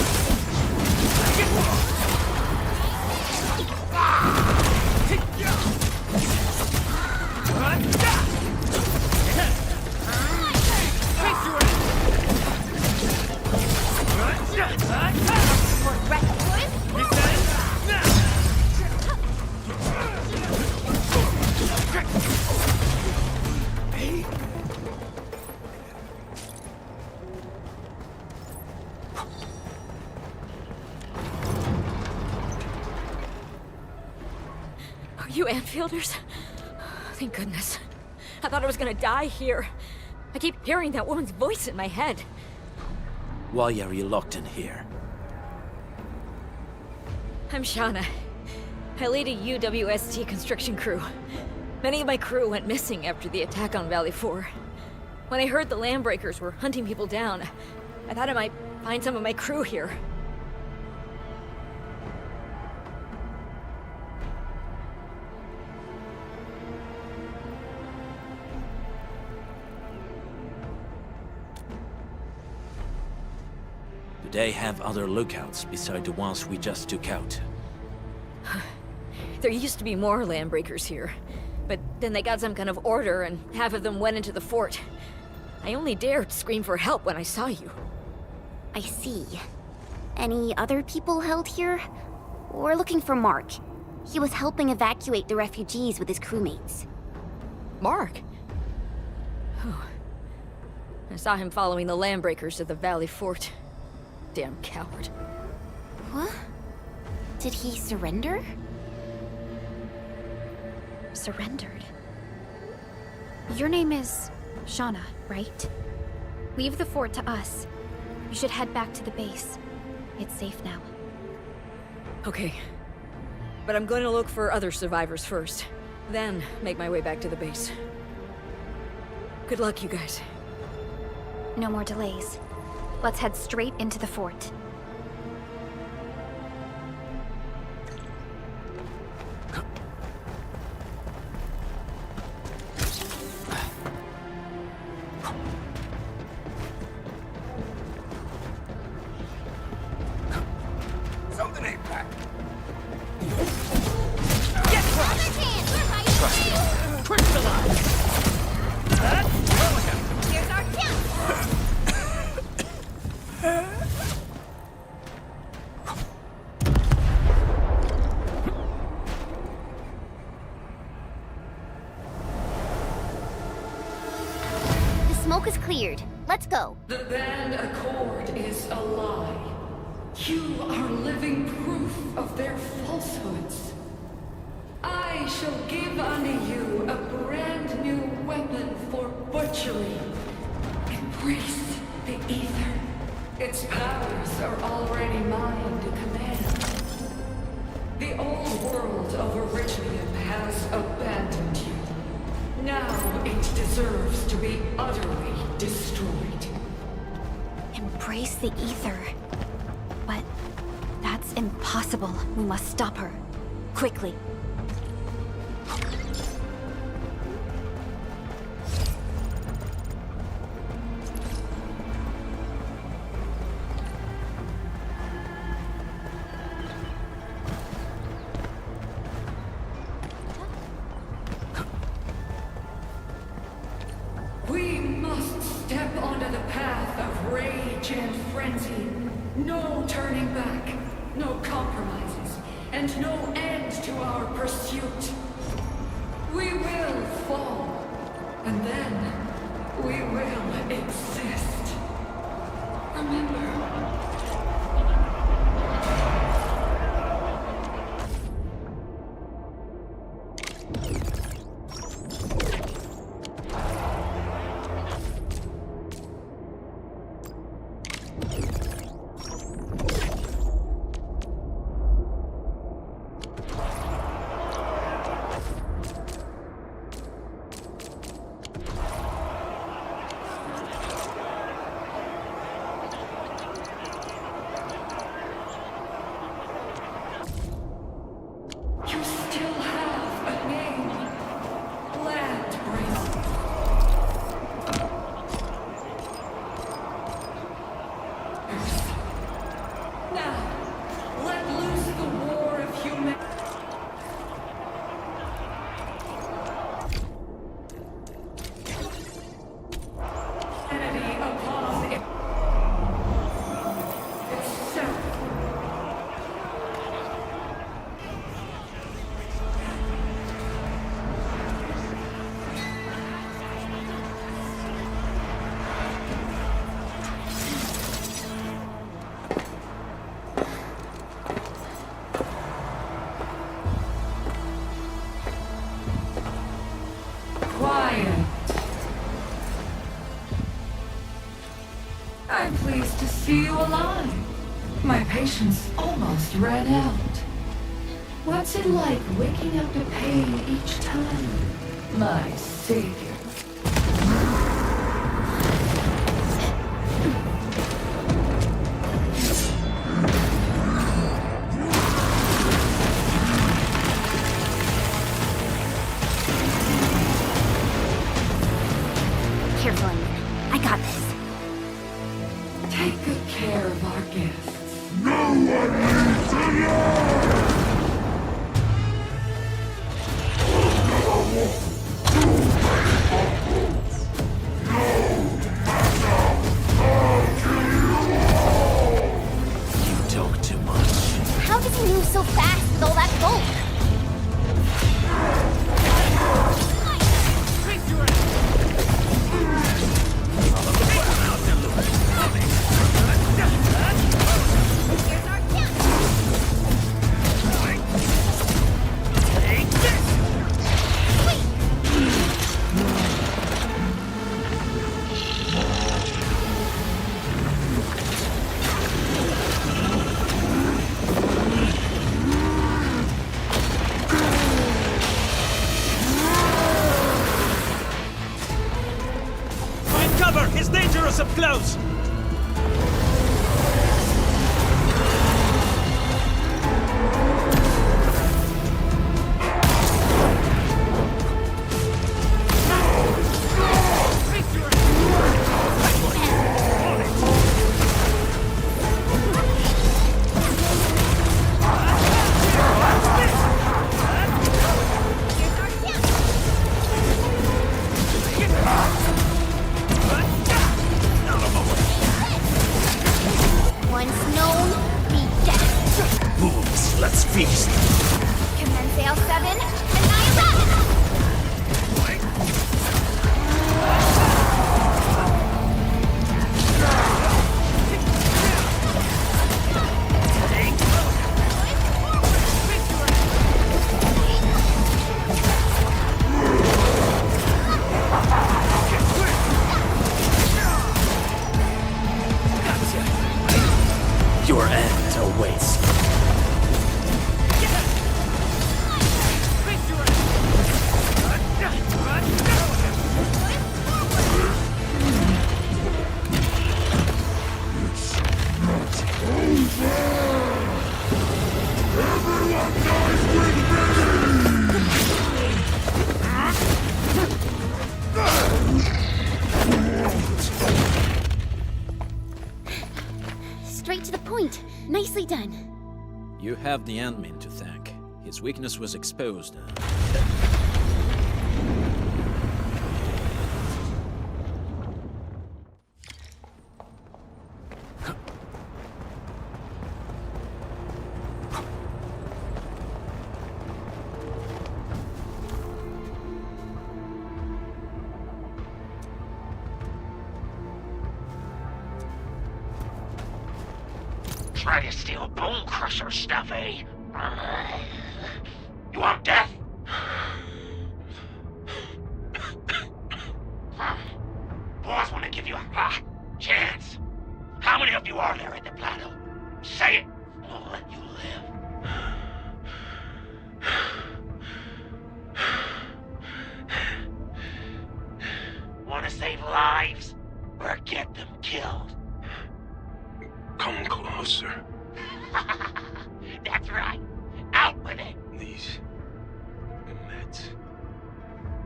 Are you Anfielders? Thank goodness. I thought I was gonna die here. I keep hearing that woman's voice in my head. Why are you locked in here? I'm Shauna. I lead a UWST construction crew. Many of my crew went missing after the attack on Valley 4. When I heard the Landbreakers were hunting people down, I thought I might find some of my crew here. Do they have other lookouts beside the ones we just took out? There used to be more Landbreakers here, but then they got some kind of order and half of them went into the fort. I only dared scream for help when I saw you. I see. Any other people held here? We're looking for Mark. He was helping evacuate the refugees with his crewmates. Mark? I saw him following the Landbreakers to the Valley Fort. Damn coward. What? Did he surrender? Surrendered. Your name is Shauna, right? Leave the fort to us. You should head back to the base. It's safe now. Okay. But I'm going to look for other survivors first. Then make my way back to the base. Good luck, you guys. No more delays. Let's head straight into the fort. Something ain't right. Crystallize! Here's our chance! The smoke is cleared. Let's go. The Band Accord is a lie. You are living proof of their falsehoods. I shall give unto you a brand new weapon for butchery. Embrace the Ether. Its powers are already mine to command. The old world of Originium has abandoned you. Now it deserves to be utterly destroyed. Embrace the Ether. But that's impossible. We must stop her. Quickly. We must step onto the path of rage and frenzy. No turning back, no compromises, and no end to our pursuit. We will fall, and then we will exist. Remember. Now, let loose the war of humanity. Upon itself. Quiet. I'm pleased to see you alive. My patience almost ran out. What's it like waking up to pain each time, my savior? Careful in there. I got this. Take good care of our guests. No one needs to know! You talk too much. How does he move so fast with all that bulk? Find cover! He's dangerous up close! Once known, be dead. Moves, let's feast! Commence L7, Annihilate! Your end awaits. Straight to the point. Nicely done. You have the admin to thank. His weakness was exposed. Try to steal Bone Crusher stuff, eh? You want death? Boss want to give you a chance. How many of you are there in the plateau? Say it, and I'll let you live. Want to save lives, or get them killed? Come closer. That's right. Out with it. These meds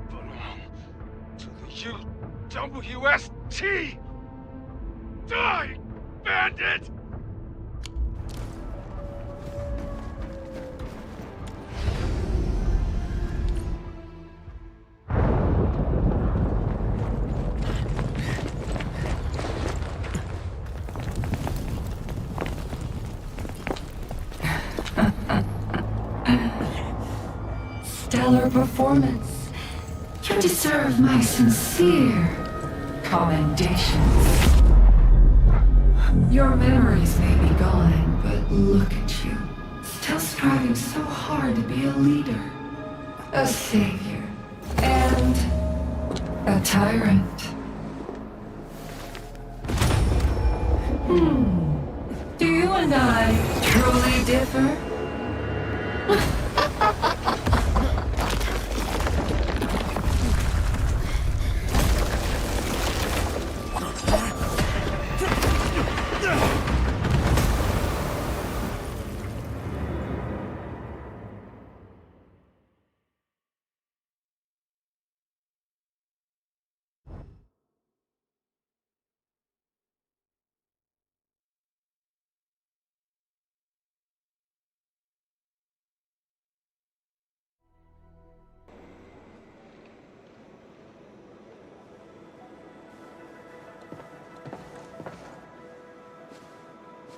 belong to the UWST. Die, bandit! stellar performance. You deserve my sincere commendations. Your memories may be gone, but look at you. Still striving so hard to be a leader, a savior, and a tyrant. Do you and I truly differ?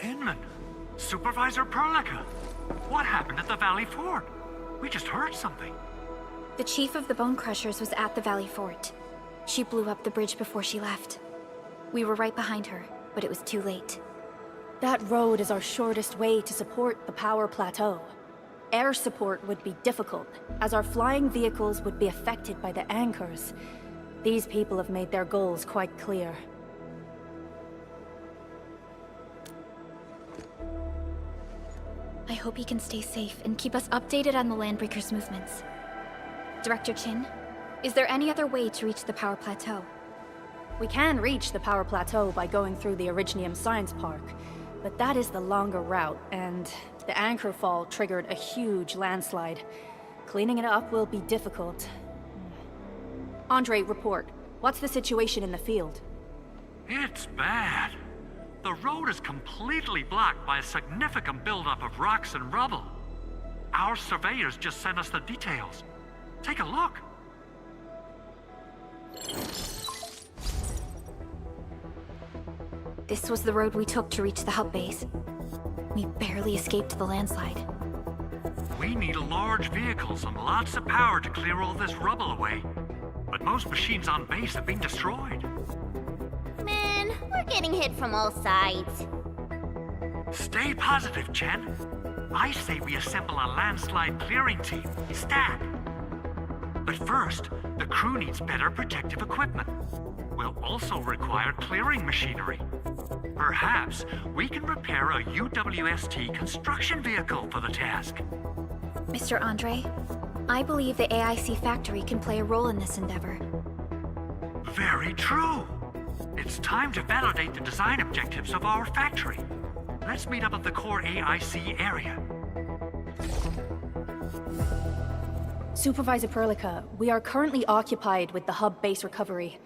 Inman, Supervisor Perlica, what happened at the Valley Fort? We just heard something. The chief of the Bone Crushers was at the Valley Fort. She blew up the bridge before she left. We were right behind her, but it was too late. That road is our shortest way to support the power plateau. Air support would be difficult, as our flying vehicles would be affected by the anchors. These people have made their goals quite clear. I hope he can stay safe and keep us updated on the Landbreakers' movements. Director Chin, is there any other way to reach the power plateau? We can reach the power plateau by going through the Originium Science Park, but that is the longer route, and the anchor fall triggered a huge landslide. Cleaning it up will be difficult. Andre, report. What's the situation in the field? It's bad. The road is completely blocked by a significant buildup of rocks and rubble. Our surveyors just sent us the details. Take a look. This was the road we took to reach the hub base. We barely escaped the landslide. We need large vehicles and lots of power to clear all this rubble away. But most machines on base have been destroyed. Man, we're getting hit from all sides. Stay positive, Chen. I say we assemble a landslide clearing team, stat. But first, the crew needs better protective equipment. We'll also require clearing machinery. Perhaps we can repair a UWST construction vehicle for the task. Mr. Andre, I believe the AIC factory can play a role in this endeavor. Very true. It's time to validate the design objectives of our factory. Let's meet up at the core AIC area. Supervisor Perlica, we are currently occupied with the hub base recovery.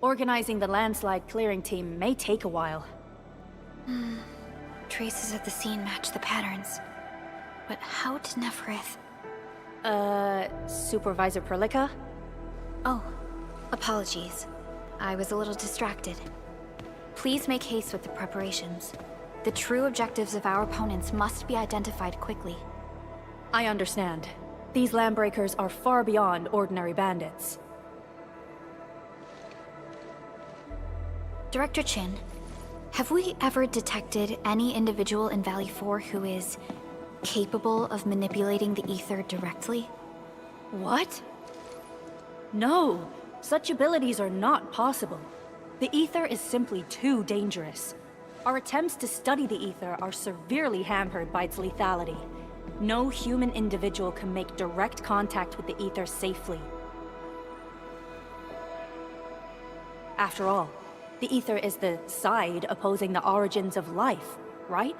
Organizing the landslide clearing team may take a while. Traces at the scene match the patterns. But how did Neferith... Supervisor Perlica? Oh, apologies. I was a little distracted. Please make haste with the preparations. The true objectives of our opponents must be identified quickly. I understand. These Landbreakers are far beyond ordinary bandits. Director Chin, have we ever detected any individual in Valley 4 who is capable of manipulating the ether directly? What? No, such abilities are not possible. The ether is simply too dangerous. Our attempts to study the ether are severely hampered by its lethality. No human individual can make direct contact with the ether safely. After all, the ether is the side opposing the origins of life, right?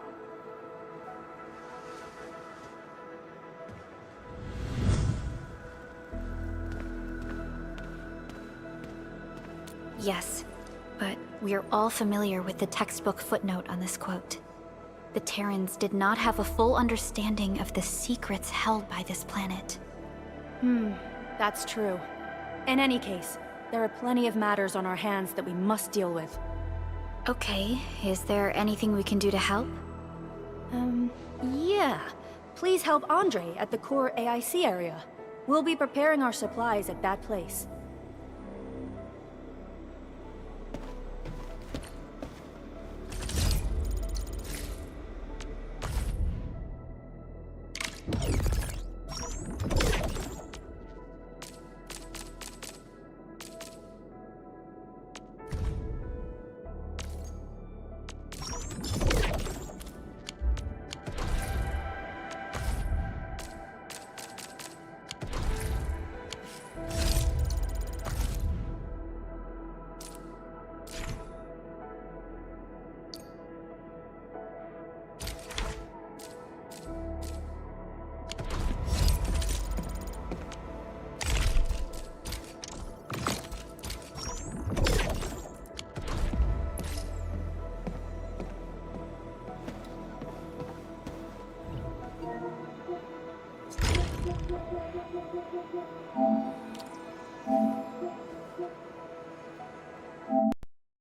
Yes, but we are all familiar with the textbook footnote on this quote. The Terrans did not have a full understanding of the secrets held by this planet. That's true. In any case, there are plenty of matters on our hands that we must deal with. Okay, is there anything we can do to help? Yeah. Please help Andre at the core AIC area. We'll be preparing our supplies at that place.